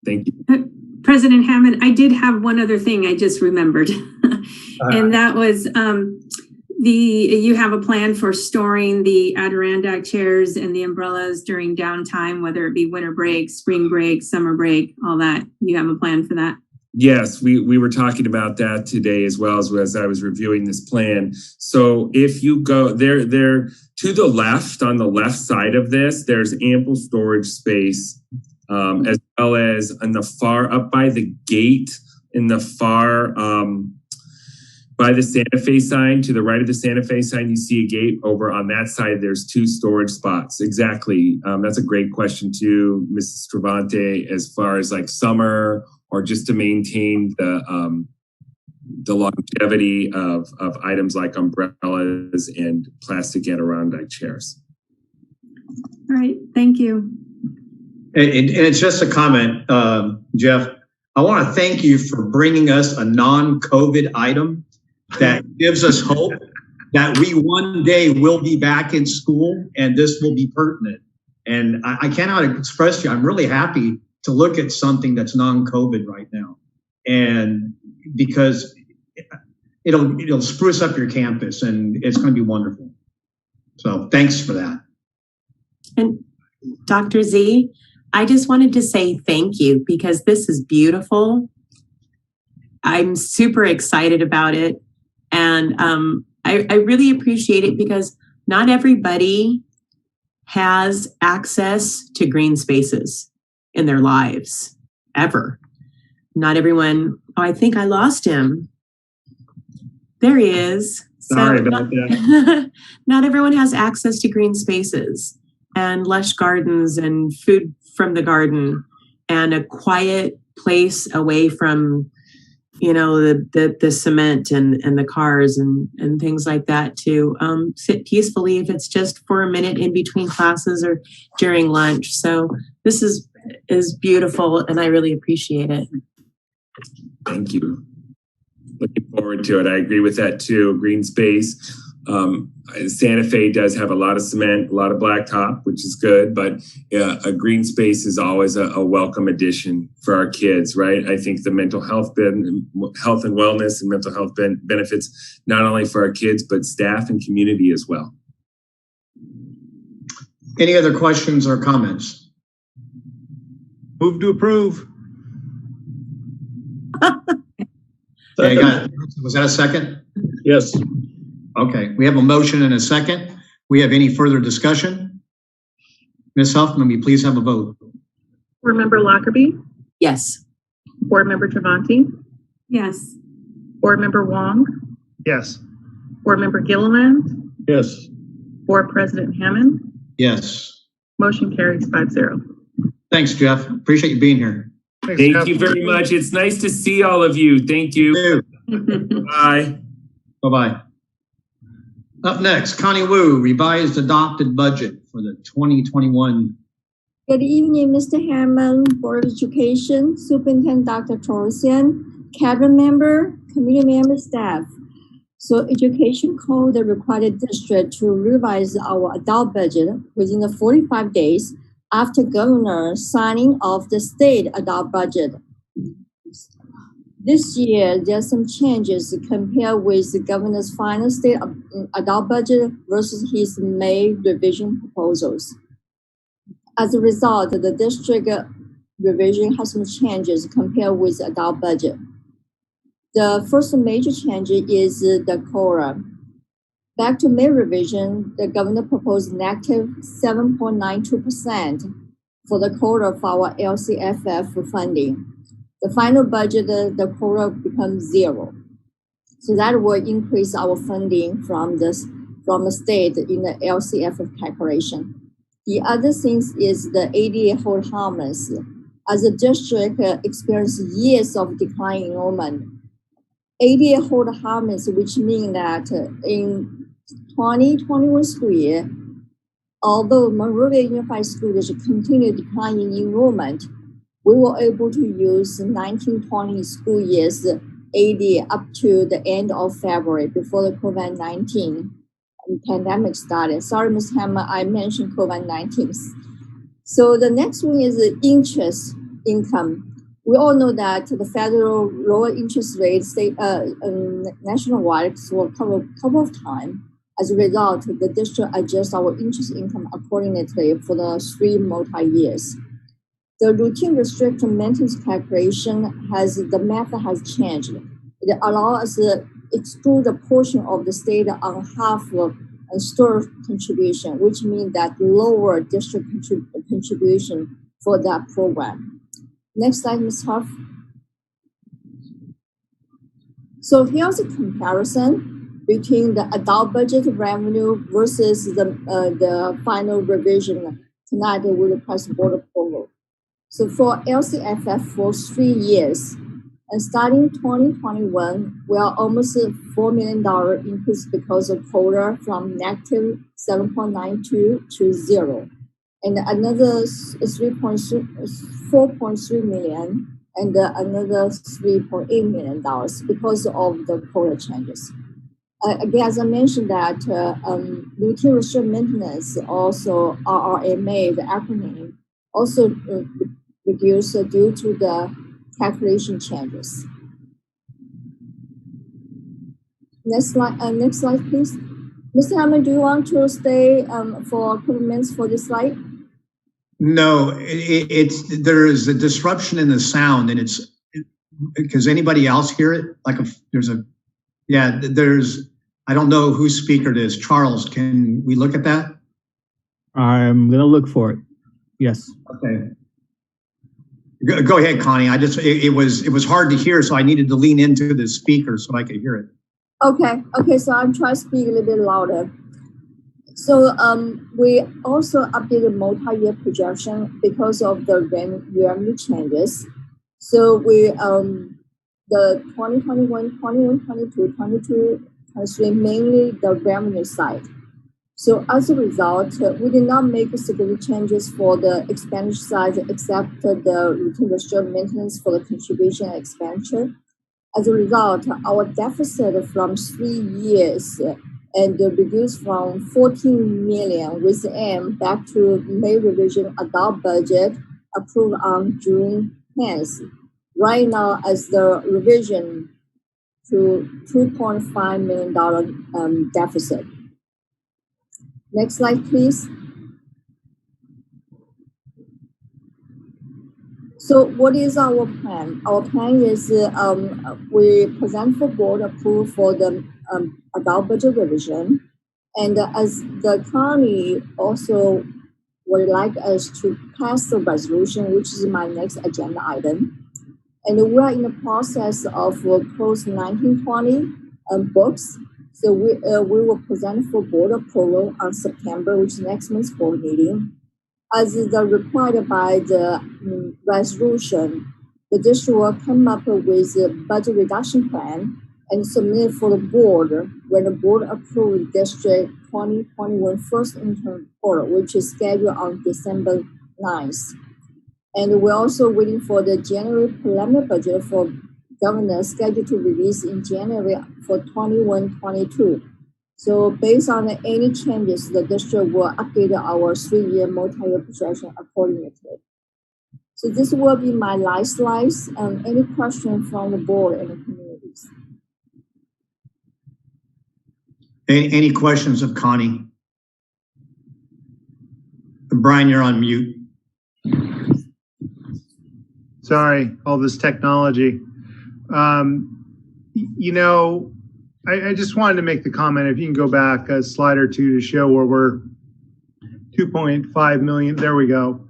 Thank you. President Hammond, I did have one other thing I just remembered. And that was you have a plan for storing the Adirondack chairs and the umbrellas during downtime, whether it be winter break, spring break, summer break, all that. You have a plan for that? Yes, we were talking about that today as well as I was reviewing this plan. So if you go there to the left, on the left side of this, there's ample storage space, as well as on the far up by the gate in the far by the Santa Fe sign, to the right of the Santa Fe sign, you see a gate. Over on that side, there's 2 storage spots. Exactly. That's a great question too, Mrs. Travante, as far as like summer or just to maintain the longevity of items like umbrellas and plastic Adirondack chairs. All right, thank you. And it's just a comment, Jeff. I want to thank you for bringing us a non-COVID item that gives us hope that we one day will be back in school and this will be pertinent. And I cannot express to you, I'm really happy to look at something that's non-COVID right now. And because it'll spruce up your campus and it's going to be wonderful. So thanks for that. And Dr. Z, I just wanted to say thank you because this is beautiful. I'm super excited about it. And I really appreciate it because not everybody has access to green spaces in their lives, ever. Not everyone, I think I lost him. There he is. Sorry about that. Not everyone has access to green spaces and lush gardens and food from the garden and a quiet place away from, you know, the cement and the cars and things like that, to sit peacefully if it's just for a minute in between classes or during lunch. So this is beautiful, and I really appreciate it. Thank you. Looking forward to it. I agree with that too. Green space. Santa Fe does have a lot of cement, a lot of blacktop, which is good, but a green space is always a welcome addition for our kids, right? I think the mental health and wellness and mental health benefits not only for our kids, but staff and community as well. Any other questions or comments? Move to approve. Okay, was that a second? Yes. Okay, we have a motion and a second. We have any further discussion? Ms. Huffman, may we please have a vote? Board Member Lockerbie, Yes. Board Member Travanti, Yes. Board Member Wong, Yes. Board Member Gilliland, Yes. Board President Hammond. Yes. Motion carries 5-0. Thanks, Jeff. Appreciate you being here. Thank you very much. It's nice to see all of you. Thank you. Bye. Bye-bye. Up next, Connie Wu, revised adopted budget for the 2021. Good evening, Mr. Hammond, Board of Education, Superintendent Dr. Torosian, cabinet member, committee member, staff. So Education Code required the district to revise our adult budget within the 45 days after governor signing of the state adult budget. This year, there's some changes compared with the governor's final state adult budget versus his May revision proposals. As a result, the district revision has some changes compared with the adult budget. The first major change is the CORA. Back to May revision, the governor proposed negative 7.92% for the CORA for our LCFF funding. The final budget, the CORA becomes 0. So that will increase our funding from the state in the LCFF calculation. The other thing is the ADA hold harmless. As the district experienced years of decline in enrollment, ADA hold harmless, which means that in 2021 school year, although Monrovia Unified School District continued declining enrollment, we were able to use 1920 school year's AD up to the end of February before the COVID-19 pandemic started. Sorry, Ms. Hammer, I mentioned COVID-19. So the next one is the interest income. We all know that the federal lower interest rate nationwide for a couple of times. As a result, the district adjusts our interest income accordingly for the 3 multi-years. The routine restriction maintenance calculation the method has changed. It allows us to exclude a portion of the state on half of store contribution, which means that lower district contribution for that program. Next slide, Ms. Huff. So here's a comparison between the adult budget revenue versus the final revision. Tonight we request board approval. So for LCFF for 3 years, and starting 2021, we are almost a $4 million increase because of quota from negative 7.92 to 0, and another 4.3 million, and another $3.8 million because of the quota changes. Again, as I mentioned that routine restriction maintenance, also RRMA, the acronym, also reduced due to the calculation changes. Next slide, please. Mr. Hammond, do you want to stay for a couple minutes for this slide? No, there is a disruption in the sound, and because anybody else hear it? I don't know whose speaker it is. Charles, can we look at that? I'm gonna look for it. Yes. Okay. Go ahead, Connie. It was hard to hear, so I needed to lean into the speaker so I could hear it. Okay, so I'm trying to speak a little bit louder. So we also updated multi-year projection because of the revenue changes. So we the 2021, 22, 23 mainly the revenue side. So as a result, we did not make significant changes for the expenditure side except the routine restored maintenance for the contribution and expenditure. As a result, our deficit from 3 years and reduced from 14 million with M back to May revision adult budget approved on June 10th. Right now, as the revision to $2.5 million deficit. Next slide, please. So what is our plan? Our plan is we present for board approval for the adult budget revision. And as the county also would like us to pass the resolution, which is my next agenda item. And we are in the process of post 1920 books. So we will present for board approval on September, which is next month's board meeting. As is required by the resolution, the district will come up with a budget reduction plan and submit for the board when the board approves district 2021 first interim report, which is scheduled on December 9th. And we're also waiting for the January preliminary budget for governor scheduled to release in January for 21-22. So based on any changes, the district will update our 3-year multi-year projection accordingly. So this will be my last slides. Any questions from the board and the communities? Any questions of Connie? Brian, you're on mute. Sorry, all this technology. You know, I just wanted to make the comment, if you can go back a slide or two to show where we're 2.5 million, there we go.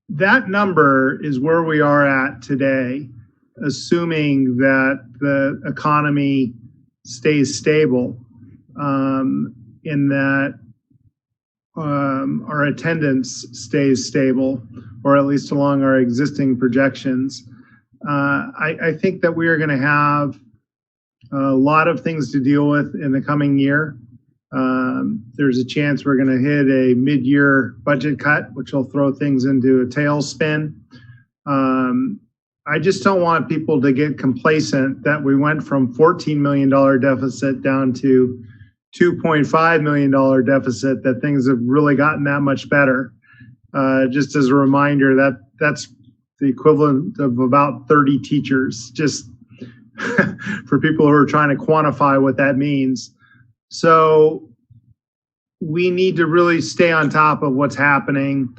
That number is where we are at today, assuming that the economy stays stable, in that our attendance stays stable, or at least along our existing projections. I think that we are going to have a lot of things to deal with in the coming year. There's a chance we're going to hit a mid-year budget cut, which will throw things into a tailspin. I just don't want people to get complacent that we went from $14 million deficit down to $2.5 million deficit, that things have really gotten that much better. Just as a reminder, that's the equivalent of about 30 teachers, just for people who are trying to quantify what that means. So we need to really stay on top of what's happening.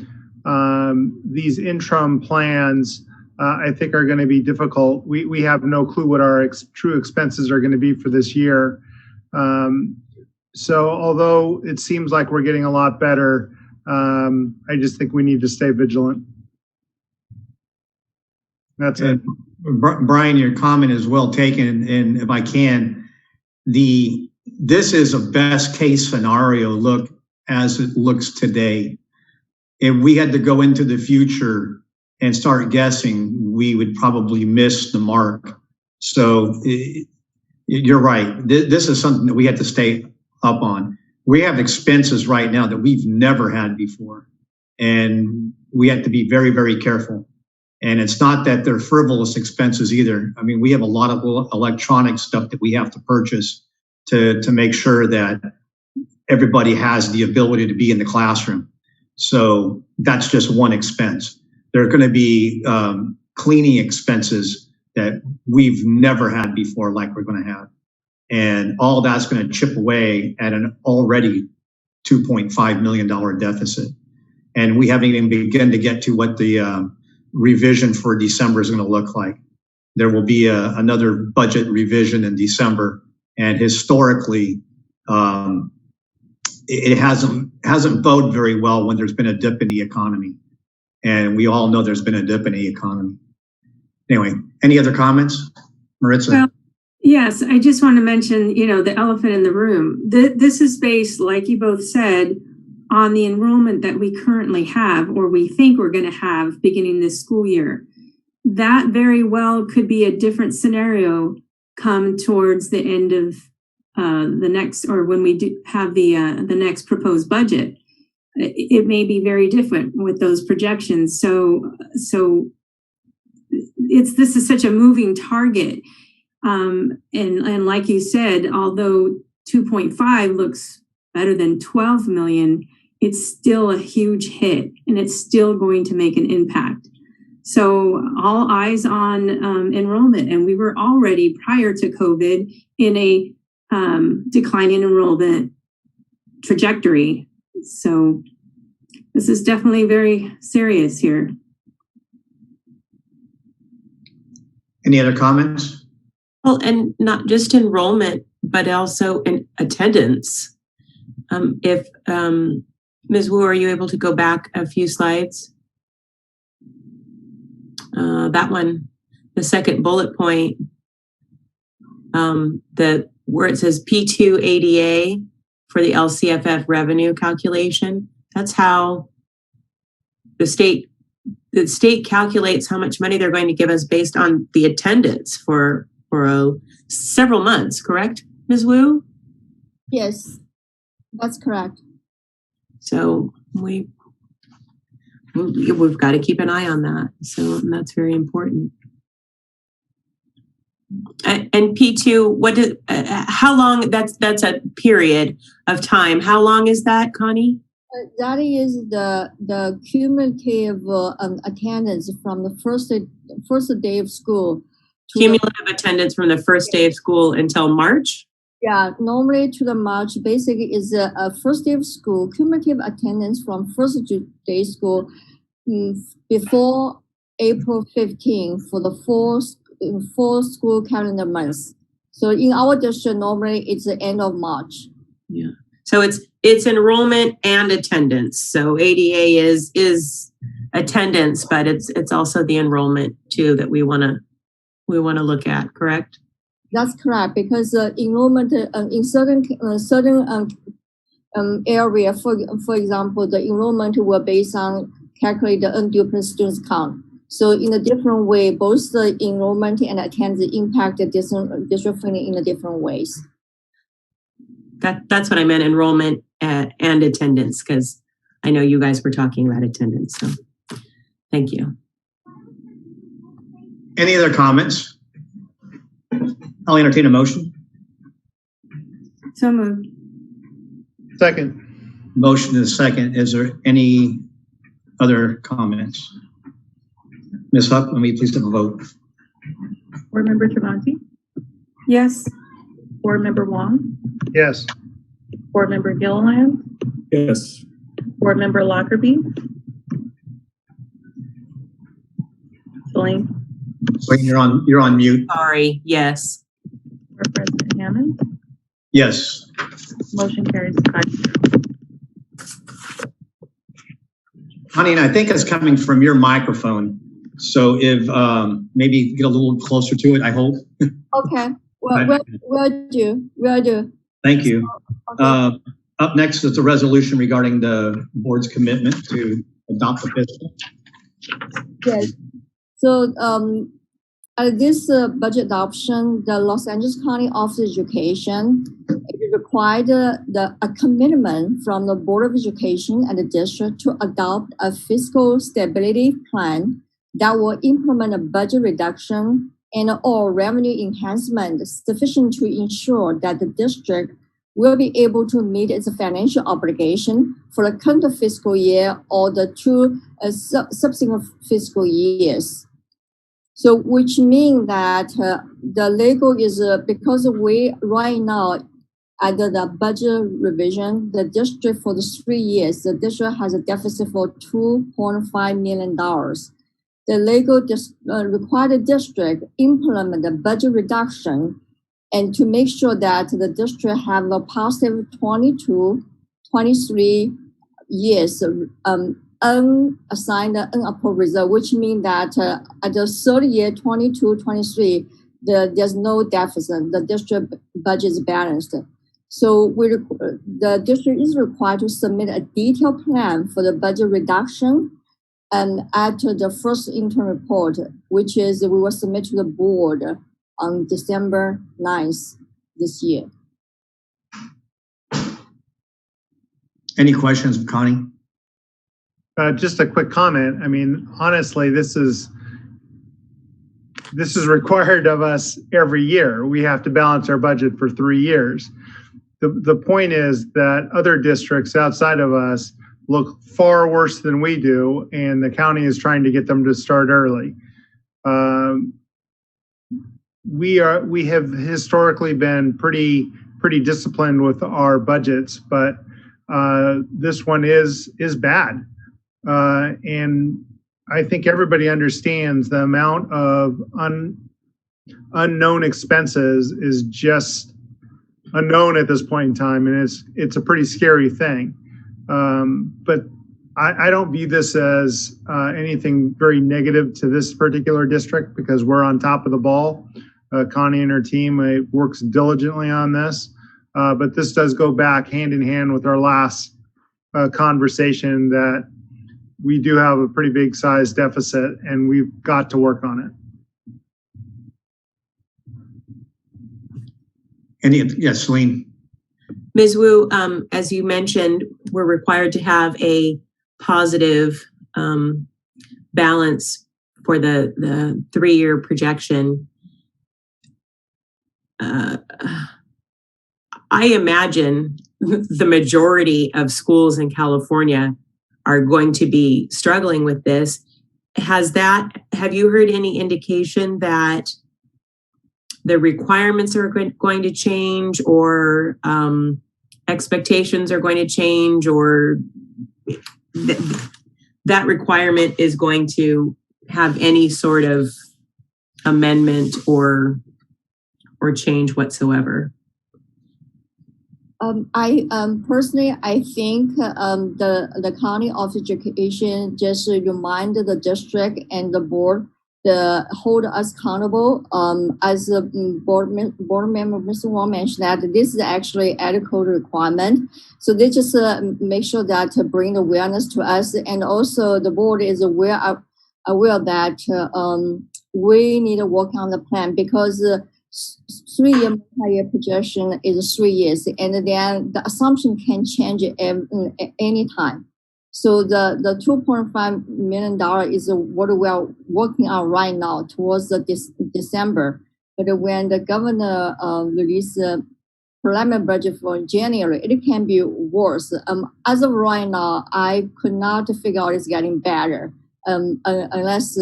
These interim plans, I think, are going to be difficult. We have no clue what our true expenses are going to be for this year. So although it seems like we're getting a lot better, I just think we need to stay vigilant. That's it. Brian, your comment is well taken, and if I can, this is a best case scenario look as it looks today. If we had to go into the future and start guessing, we would probably miss the mark. So you're right. This is something that we have to stay up on. We have expenses right now that we've never had before, and we have to be very, very careful. And it's not that they're frivolous expenses either. I mean, we have a lot of electronic stuff that we have to purchase to make sure that everybody has the ability to be in the classroom. So that's just one expense. There are going to be cleaning expenses that we've never had before, like we're going to have. And all that's going to chip away at an already $2.5 million deficit. And we haven't even begun to get to what the revision for December is going to look like. There will be another budget revision in December, and historically, it hasn't boded very well when there's been a dip in the economy, and we all know there's been a dip in the economy. Anyway, any other comments, Maritza? Well, yes, I just want to mention, the elephant in the room. This is based, like you both said, on the enrollment that we currently have, or we think we're going to have beginning this school year. That very well could be a different scenario come towards the end of the next, or when we do have the next proposed budget. It may be very different with those projections. So this is such a moving target. And like you said, although 2.5 looks better than 12 million, it's still a huge hit, and it's still going to make an impact. So all eyes on enrollment, and we were already prior to COVID in a declining enrollment trajectory. So this is definitely very serious here. Any other comments? Well, and not just enrollment, but also in attendance. If Ms. Wu, are you able to go back a few slides? That one, the second bullet point, where it says P2 ADA for the LCFF revenue calculation. That's how the state calculates how much money they're going to give us based on the attendance for several months, correct, Ms. Wu? Yes, that's correct. So we've got to keep an eye on that. So that's very important. And P2, how long, that's a period of time. How long is that, Connie? That is the cumulative attendance from the first day of school. Cumulative attendance from the first day of school until March? Yeah, normally to the March, basically is a first day of school, cumulative attendance from first day school before April 15 for the four school calendar months. So in our district, normally it's the end of March. Yeah. So it's enrollment and attendance. So ADA is attendance, but it's also the enrollment too that we want to look at, correct? That's correct, because enrollment in certain area, for example, the enrollment will based on calculate the undue students count. So in a different way, both the enrollment and attendance impact the district funding in a different ways. That's what I meant, enrollment and attendance, because I know you guys were talking about attendance. So thank you. Any other comments? I'll entertain a motion. So moved. Second. Motion is second. Is there any other comments? Ms. Huck, let me please have a vote. Board Member Travanti, Yes. Board Member Wong, Yes. Board Member Gilliland, Yes. Board Member Lockerbie, Blaine, Wait, you're on mute. Sorry. Yes. Board President Hammond. Yes. Motion carries 5-0. Honey, and I think it's coming from your microphone. So if maybe get a little closer to it, I hope. Okay, well, we'll do. Thank you. Okay. Up next is the resolution regarding the board's commitment to adopt the fiscal. Yes. So at this budget adoption, the Los Angeles County Office of Education required a commitment from the Board of Education and the district to adopt a fiscal stability plan that will implement a budget reduction and or revenue enhancement sufficient to ensure that the district will be able to meet its financial obligation for the current fiscal year or the two subsequent fiscal years. So which means that the legal is because we right now under the budget revision, the district for the 3 years, the district has a deficit for $2.5 million. The legal required the district implement the budget reduction and to make sure that the district have a positive 23 years unassigned unapproved reserve, which means that at the third year, 22-23, there's no deficit. The district budget is balanced. So the district is required to submit a detailed plan for the budget reduction and after the first interim report, which is we will submit to the board on December 9th this year. Any questions, Connie? Just a quick comment. I mean, honestly, this is required of us every year. We have to balance our budget for 3 years. The point is that other districts outside of us look far worse than we do, and the county is trying to get them to start early. We have historically been pretty disciplined with our budgets, but this one is bad. And I think everybody understands the amount of unknown expenses is just unknown at this point in time, and it's a pretty scary thing. But I don't view this as anything very negative to this particular district because we're on top of the ball. Connie and her team works diligently on this, but this does go back hand in hand with our last conversation that we do have a pretty big size deficit and we've got to work on it. Yes, Celine. Ms. Wu, as you mentioned, we're required to have a positive balance for the 3-year projection. I imagine the majority of schools in California are going to be struggling with this. Have you heard any indication that the requirements are going to change or expectations are going to change, or that requirement is going to have any sort of amendment or change whatsoever? I personally, I think the County Office of Education just reminded the district and the board to hold us accountable. As the board member, Mr. Wong mentioned that this is actually adequate requirement. So they just make sure that to bring the awareness to us, and also the board is aware that we need to work on the plan because 3-year multi-year projection is 3 years, and then the assumption can change any time. So the $2.5 million is what we are working on right now towards the December. But when the governor released the preliminary budget for January, it can be worse. As of right now, I could not figure out it's getting better unless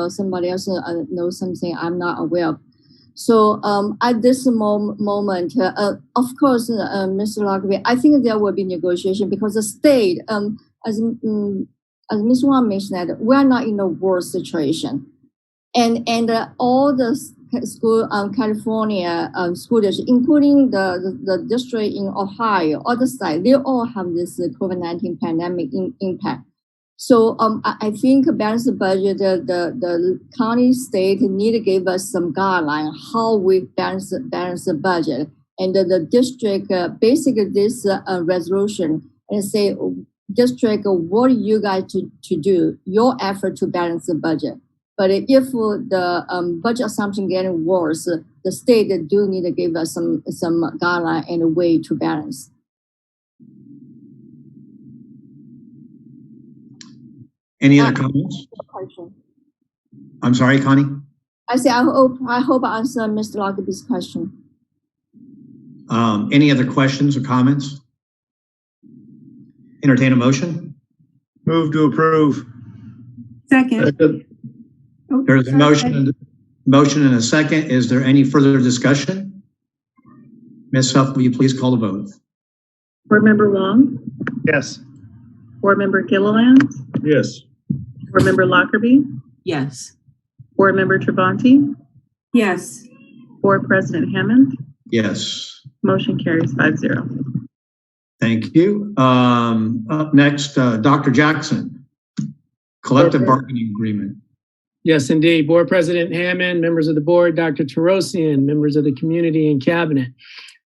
somebody else knows something I'm not aware of. So at this moment, of course, Mr. Lockerbie, I think there will be negotiation because the state, as Ms. Wang mentioned, that we are not in a worse situation, and all the school, California school districts, including the district in Ohio, other side, they all have this COVID-19 pandemic impact. So I think balanced budget, the county state need to give us some guideline how we balance the budget, and the district basically this resolution and say district, what are you guys to do your effort to balance the budget. But if the budget assumption getting worse, the state do need to give us some guideline and a way to balance. Any other comments? I'm sorry, Connie? I say I hope I answered Mr. Lockerbie's question. Any other questions or comments? Entertain a motion. Move to approve. Second. There's a motion and a second. Is there any further discussion? Ms. Huff, will you please call the vote? Board Member Wong? Yes. Board Member Gilliland? Yes. Board Member Lockerbie? Yes. Board Member Travanti? Yes. Board President Hammond? Yes. Motion carries 5-0. Thank you. Up next, Dr. Jackson, collective bargaining agreement. Yes, indeed. Board President Hammond, members of the board, Dr. Tarosian, members of the community and cabinet.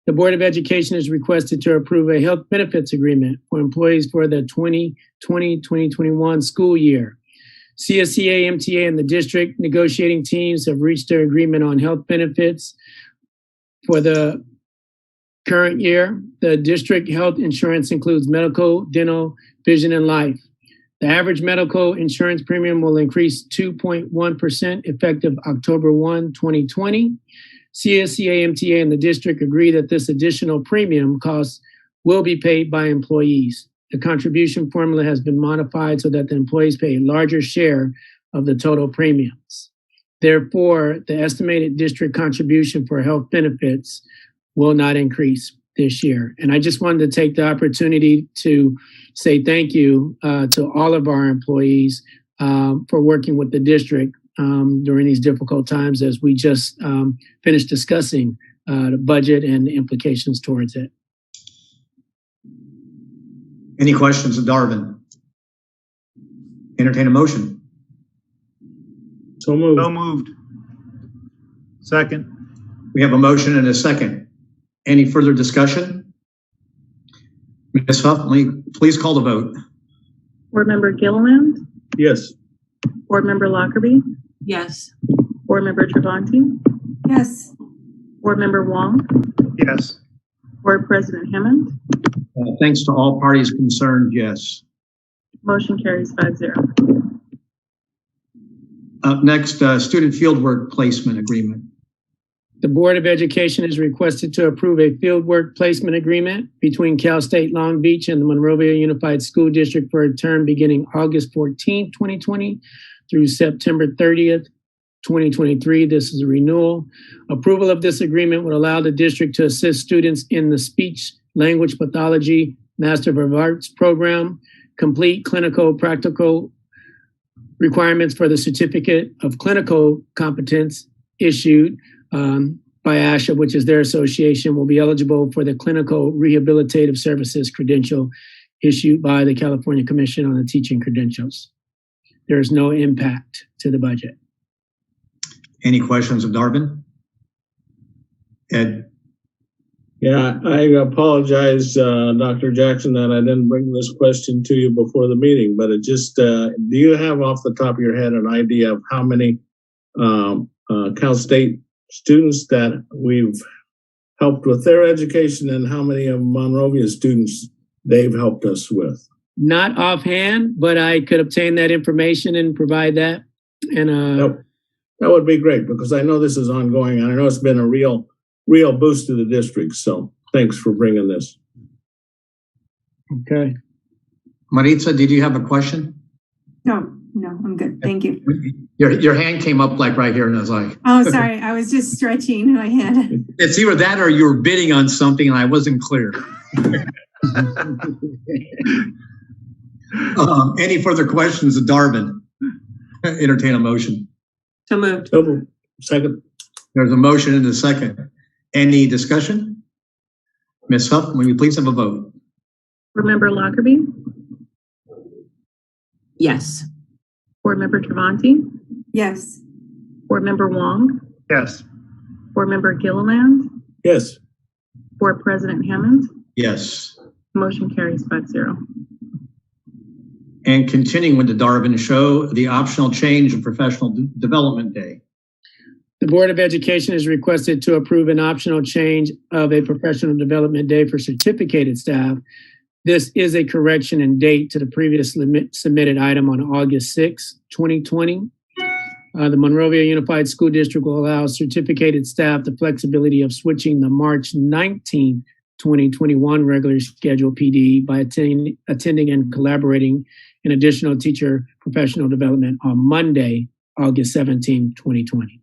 The Board of Education is requested to approve a health benefits agreement for employees for the 2020-2021 school year. CSEA, MTA, and the district negotiating teams have reached their agreement on health benefits for the current year. The district health insurance includes medical, dental, vision, and life. The average medical insurance premium will increase 2.1% effective October 1, 2020. CSEA, MTA, and the district agree that this additional premium cost will be paid by employees. The contribution formula has been modified so that the employees pay a larger share of the total premiums. Therefore, the estimated district contribution for health benefits will not increase this year. And I just wanted to take the opportunity to say thank you to all of our employees for working with the district during these difficult times as we just finished discussing the budget and the implications towards it. Any questions of Darvin? Entertain a motion. So moved. So moved. Second. We have a motion and a second. Any further discussion? Ms. Huff, please call the vote. Board Member Gilliland, Yes. Board Member Lockerbie, Yes. Board Member Travanti, Yes. Board Member Wong, Yes. Board President Hammond. Thanks to all parties concerned, yes. Motion carries 5-0. Up next, student fieldwork placement agreement. The Board of Education is requested to approve a fieldwork placement agreement between Cal State Long Beach and the Monrovia Unified School District for a term beginning August 14, 2020 through September 30th, 2023. This is a renewal. Approval of this agreement would allow the district to assist students in the speech language pathology Master of Arts program, complete clinical practical requirements for the certificate of clinical competence issued by ASHA, which is their association, will be eligible for the clinical rehabilitative services credential issued by the California Commission on the Teaching Credentials. There is no impact to the budget. Any questions of Darvin? Ed? Yeah, I apologize, Dr. Jackson, that I didn't bring this question to you before the meeting, but it just, do you have off the top of your head an idea of how many Cal State students that we've helped with their education and how many of Monrovia students they've helped us with? Not offhand, but I could obtain that information and provide that. And that would be great because I know this is ongoing and I know it's been a real boost to the district. So thanks for bringing this. Okay. Maritza, did you have a question? No, I'm good. Thank you. Your hand came up like right here and I was like, Oh, sorry. I was just stretching my hand. it's either that or you were bidding on something and I wasn't clear. Any further questions of Darvin? Entertain a motion. So moved. So moved. Second. There's a motion and a second. Any discussion? Ms. Huff, will you please have a vote? Board Member Lockerbie, Yes. Board Member Travanti, Yes. Board Member Wong, Yes. Board Member Gilliland, Yes. Board President Hammond. Yes. Motion carries 5-0. And continuing with the Darvin show, the optional change of professional development day. The Board of Education is requested to approve an optional change of a professional development day for certificated staff. This is a correction in date to the previously submitted item on August 6, 2020. The Monrovia Unified School District will allow certificated staff the flexibility of switching the March 19, 2021 regular schedule PD by attending and collaborating in additional teacher professional development on Monday, August 17, 2020.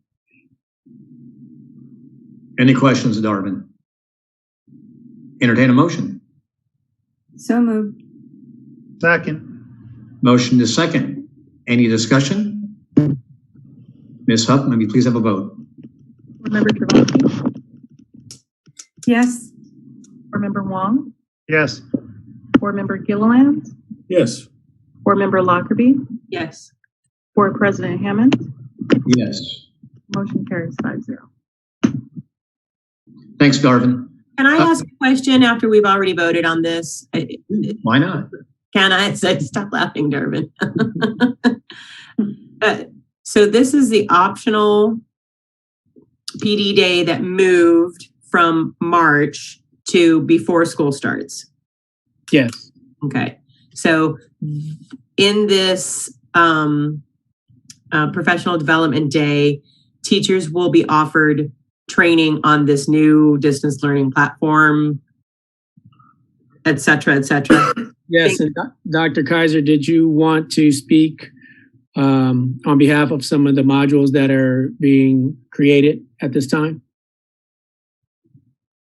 Any questions, Darvin? Entertain a motion. So moved. Second. Motion is second. Any discussion? Ms. Huff, may we please have a vote? Board Member Travanti, Yes. Board Member Wong, Yes. Board Member Gilliland, Yes. Board Member Lockerbie, Yes. Board President Hammond. Yes. Motion carries 5-0. Thanks, Darvin. Can I ask a question after we've already voted on this? Why not? Can I? Stop laughing, Dervin. So this is the optional PD day that moved from March to before school starts. Yes. Okay. So in this professional development day, teachers will be offered training on this new distance learning platform, et cetera, et cetera. Yes, and Dr. Kaiser, did you want to speak on behalf of some of the modules that are being created at this time?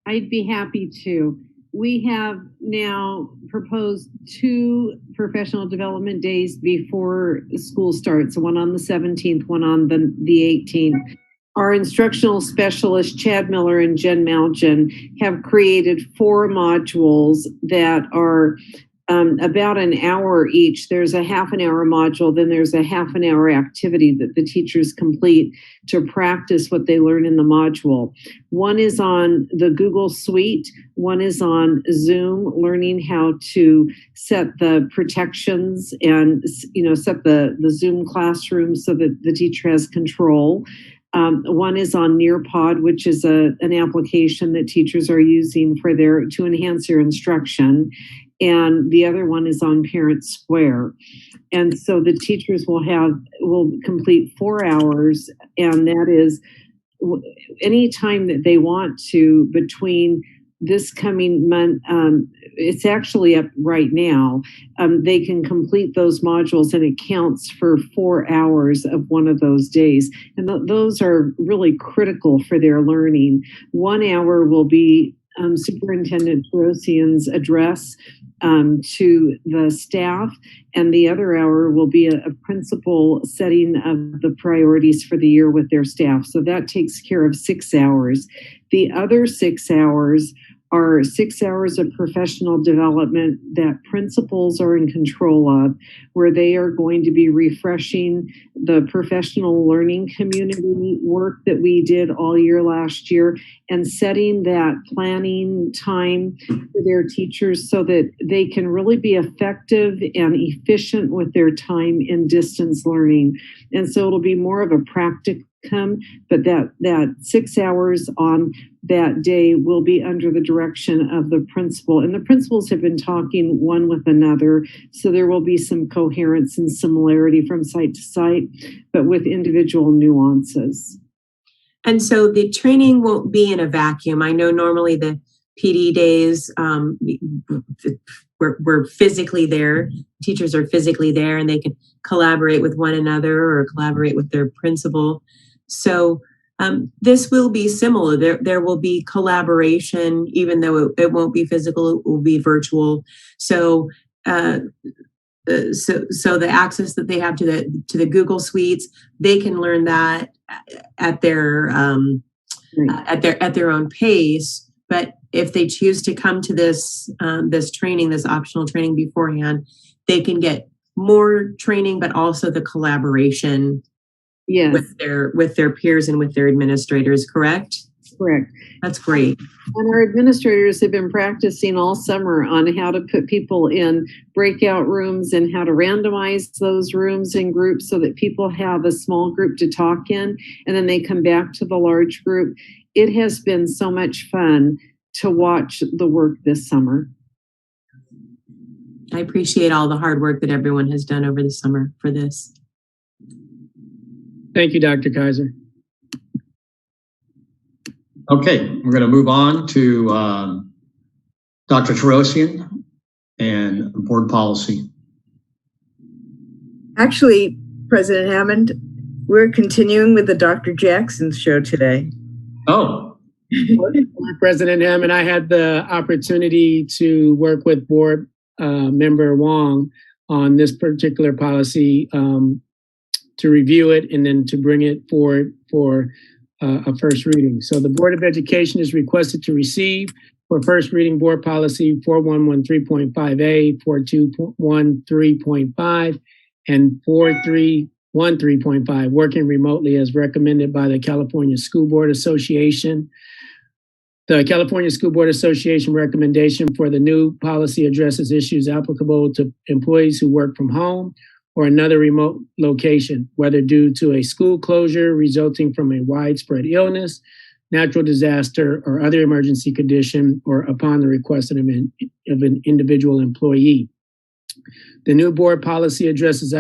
I'd be happy to. We have now proposed 2 professional development days before school starts, one on the 17th, one on the 18th. Our instructional specialists, Chad Miller and Jen Malgin, have created 4 modules that are about an hour each. There's a half an hour module, then there's a half an hour activity that the teachers complete to practice what they learn in the module. One is on the Google Suite, one is on Zoom, learning how to set the protections and set the Zoom classroom so that the teacher has control. One is on Nearpod, which is an application that teachers are using to enhance their instruction. And the other one is on Parent Square. And so the teachers will complete 4 hours, and that is any time that they want to between this coming month. It's actually up right now. They can complete those modules, and it counts for 4 hours of one of those days. And those are really critical for their learning. 1 hour will be Superintendent Terosian's address to the staff, and the other hour will be a principal setting of the priorities for the year with their staff. So that takes care of 6 hours. The other 6 hours are 6 hours of professional development that principals are in control of, where they are going to be refreshing the professional learning community work that we did all year last year and setting that planning time for their teachers so that they can really be effective and efficient with their time in distance learning. And so it'll be more of a practicum, but that 6 hours on that day will be under the direction of the principal. And the principals have been talking one with another, so there will be some coherence and similarity from site to site, but with individual nuances. And so the training won't be in a vacuum. I know normally the PD days, we're physically there. Teachers are physically there, and they can collaborate with one another or collaborate with their principal. So this will be similar. There will be collaboration, even though it won't be physical, it will be virtual. So the access that they have to the Google Suites, they can learn that at their own pace. But if they choose to come to this training, this optional training beforehand, they can get more training, but also the collaboration. Yes. with their peers and with their administrators, correct? Correct. That's great. And our administrators have been practicing all summer on how to put people in breakout rooms and how to randomize those rooms in groups so that people have a small group to talk in, and then they come back to the large group. It has been so much fun to watch the work this summer. I appreciate all the hard work that everyone has done over the summer for this. Thank you, Dr. Kaiser. Okay, we're going to move on to Dr. Terosian and board policy. Actually, President Hammond, we're continuing with the Dr. Jackson show today. Oh. President Hammond, I had the opportunity to work with board member Wong on this particular policy to review it and then to bring it forward for a first reading. So the Board of Education is requested to receive for first reading board policy 4113.5A, 4213.5, and 4313.5, working remotely as recommended by the California School Board Association. The California School Board Association recommendation for the new policy addresses issues applicable to employees who work from home or another remote location, whether due to a school closure resulting from a widespread illness, natural disaster, or other emergency condition, or upon the request of an individual employee. The new board policy addresses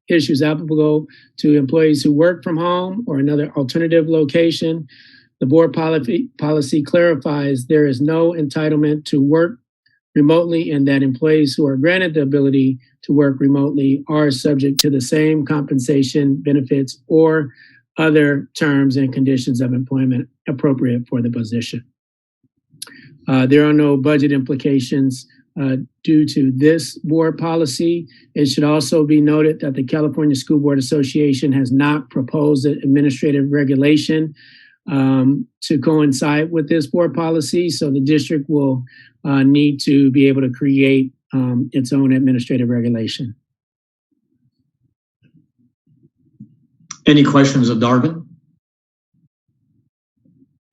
issues applicable to employees who work from home or another alternative location. The board policy clarifies there is no entitlement to work remotely and that employees who are granted the ability to work remotely are subject to the same compensation, benefits, or other terms and conditions of employment appropriate for the position. There are no budget implications due to this board policy. It should also be noted that the California School Board Association has not proposed an administrative regulation to coincide with this board policy. So the district will need to be able to create its own administrative regulation. Any questions of Darvin?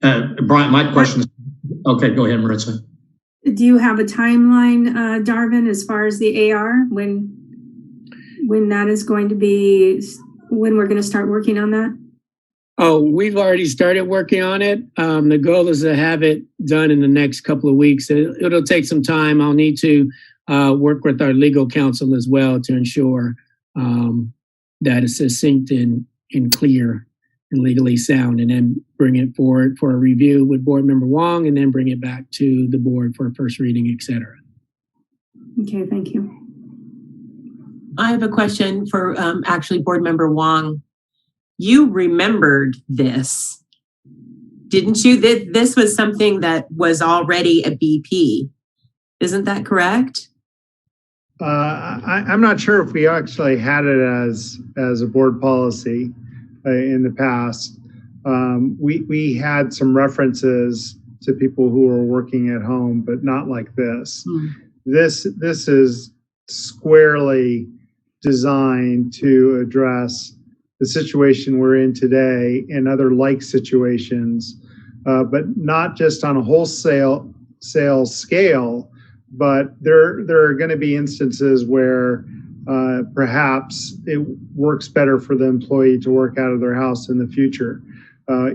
Brian, my questions. Okay, go ahead, Maritza. Do you have a timeline, Darvin, as far as the AR, when that is going to be, when we're going to start working on that? Oh, we've already started working on it. The goal is to have it done in the next couple of weeks. It'll take some time. I'll need to work with our legal counsel as well to ensure that it's succinct and clear and legally sound, and then bring it forward for a review with Board Member Wong, and then bring it back to the board for a first reading, et cetera. Okay, thank you. I have a question for actually Board Member Wong. You remembered this, didn't you? This was something that was already a BP. Isn't that correct? I'm not sure if we actually had it as a board policy in the past. We had some references to people who were working at home, but not like this. This is squarely designed to address the situation we're in today and other like situations, but not just on a wholesale scale, but there are going to be instances where perhaps it works better for the employee to work out of their house in the future,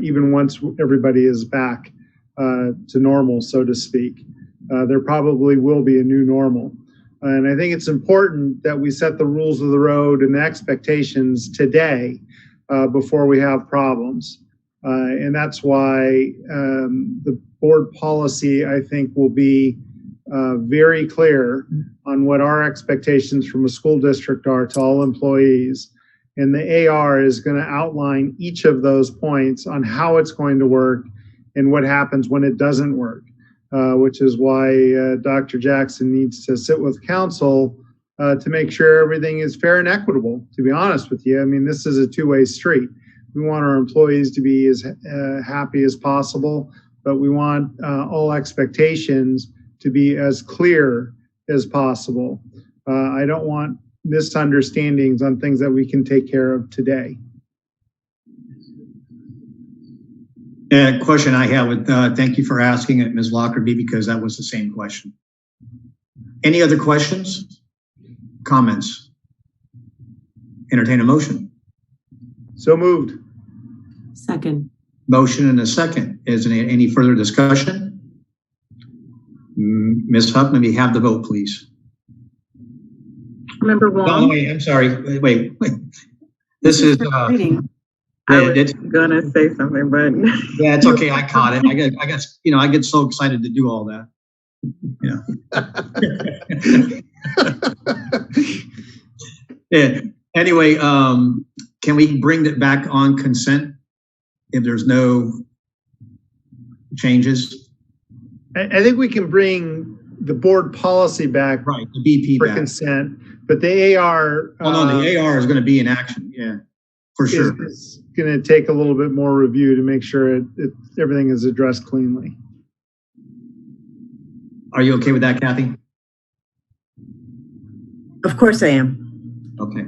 even once everybody is back to normal, so to speak. There probably will be a new normal. And I think it's important that we set the rules of the road and the expectations today before we have problems. And that's why the board policy, I think, will be very clear on what our expectations from a school district are to all employees. And the AR is going to outline each of those points on how it's going to work and what happens when it doesn't work. Which is why Dr. Jackson needs to sit with council to make sure everything is fair and equitable, to be honest with you. I mean, this is a two-way street. We want our employees to be as happy as possible, but we want all expectations to be as clear as possible. I don't want misunderstandings on things that we can take care of today. Question I have with, thank you for asking it, Ms. Lockerbie, because that was the same question. Any other questions, comments? Entertain a motion. So moved. Second. Motion and a second. Is there any further discussion? Ms. Huff, let me have the vote, please. Member Wong. Oh, wait, I'm sorry. Wait. This is. I was gonna say something, but yeah, it's okay. I caught it. I guess I get so excited to do all that. Yeah. Anyway, can we bring it back on consent if there's no changes? I think we can bring the board policy back, right? The BP for back. Consent, but the AR. Oh no, the AR is going to be in action. Yeah, for sure. It's going to take a little bit more review to make sure everything is addressed cleanly. Are you okay with that, Kathy? Of course I am. Okay.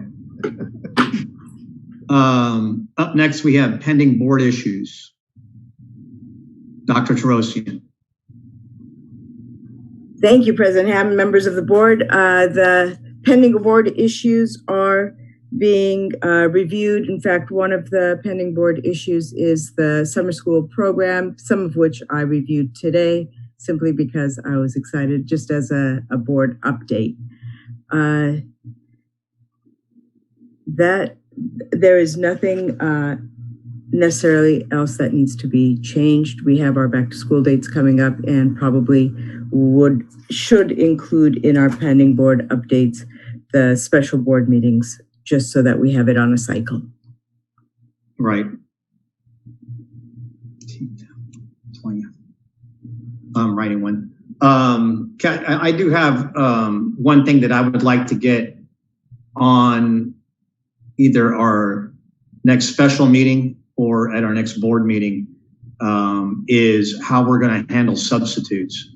Up next, we have pending board issues. Dr. Tarosian. Thank you, President Hammond, members of the board. The pending board issues are being reviewed. In fact, one of the pending board issues is the summer school program, some of which I reviewed today, simply because I was excited, just as a board update. That there is nothing necessarily else that needs to be changed. We have our back to school dates coming up, and probably should include in our pending board updates the special board meetings, just so that we have it on a cycle. Right. 20th. I'm writing one. Kat, I do have one thing that I would like to get on either our next special meeting or at our next board meeting, is how we're going to handle substitutes.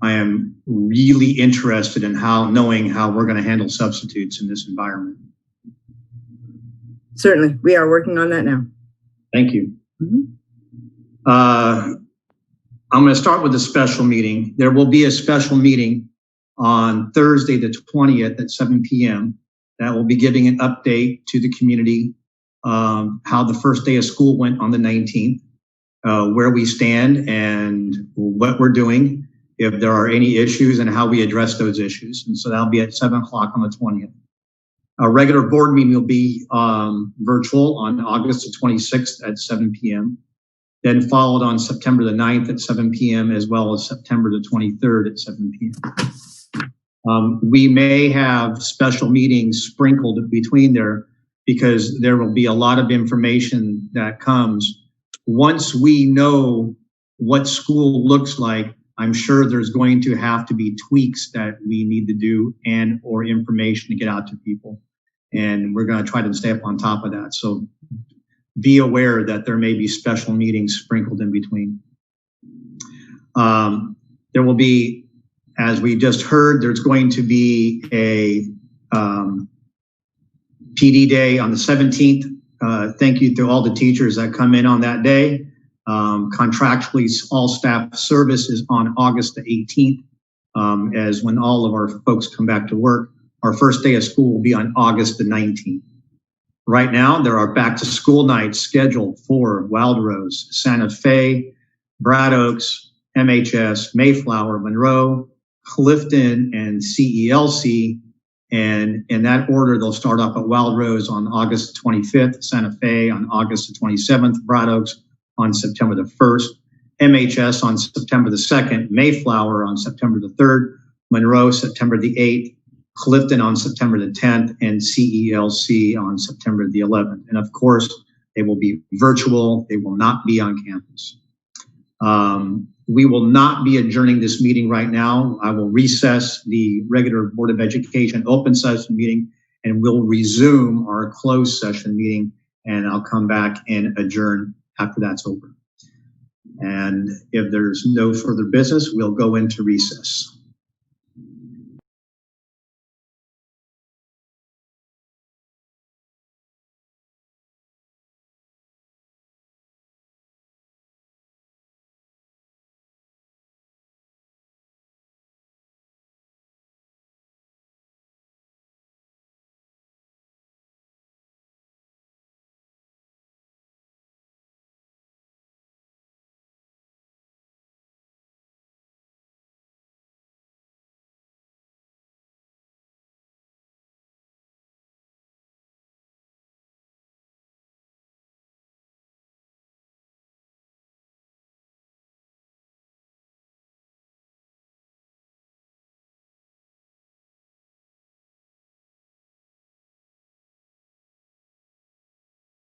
I am really interested in knowing how we're going to handle substitutes in this environment. Certainly, we are working on that now. Thank you. I'm going to start with the special meeting. There will be a special meeting on Thursday, the 20th at 7 p.m. that will be giving an update to the community, how the first day of school went on the 19th, where we stand and what we're doing, if there are any issues, and how we address those issues. And so that'll be at 7 o'clock on the 20th. Our regular board meeting will be virtual on August the 26th at 7 p.m., then followed on September the 9th at 7 p.m., as well as September the 23rd at 7 p.m. We may have special meetings sprinkled between there, because there will be a lot of information that comes. Once we know what school looks like, I'm sure there's going to have to be tweaks that we need to do and or information to get out to people. And we're going to try to stay up on top of that. So be aware that there may be special meetings sprinkled in between. There will be, as we just heard, there's going to be a PD day on the 17th. Thank you to all the teachers that come in on that day. Contractually, all staff service is on August the 18th, as when all of our folks come back to work. Our first day of school will be on August the 19th. Right now, there are back to school nights scheduled for Wild Rose, Santa Fe, Brad Oaks, MHS, Mayflower, Monroe, Clifton, and CELC. And in that order, they'll start off at Wild Rose on August 25th, Santa Fe on August the 27th, Brad Oaks on September the 1st, MHS on September the 2nd, Mayflower on September the 3rd, Monroe September the 8th, Clifton on September the 10th, and CELC on September the 11th. And of course, they will be virtual. They will not be on campus. We will not be adjourning this meeting right now. I will recess the regular Board of Education open session meeting, and we'll resume our closed session meeting, and I'll come back and adjourn after that's over. And if there's no further business, we'll go into recess.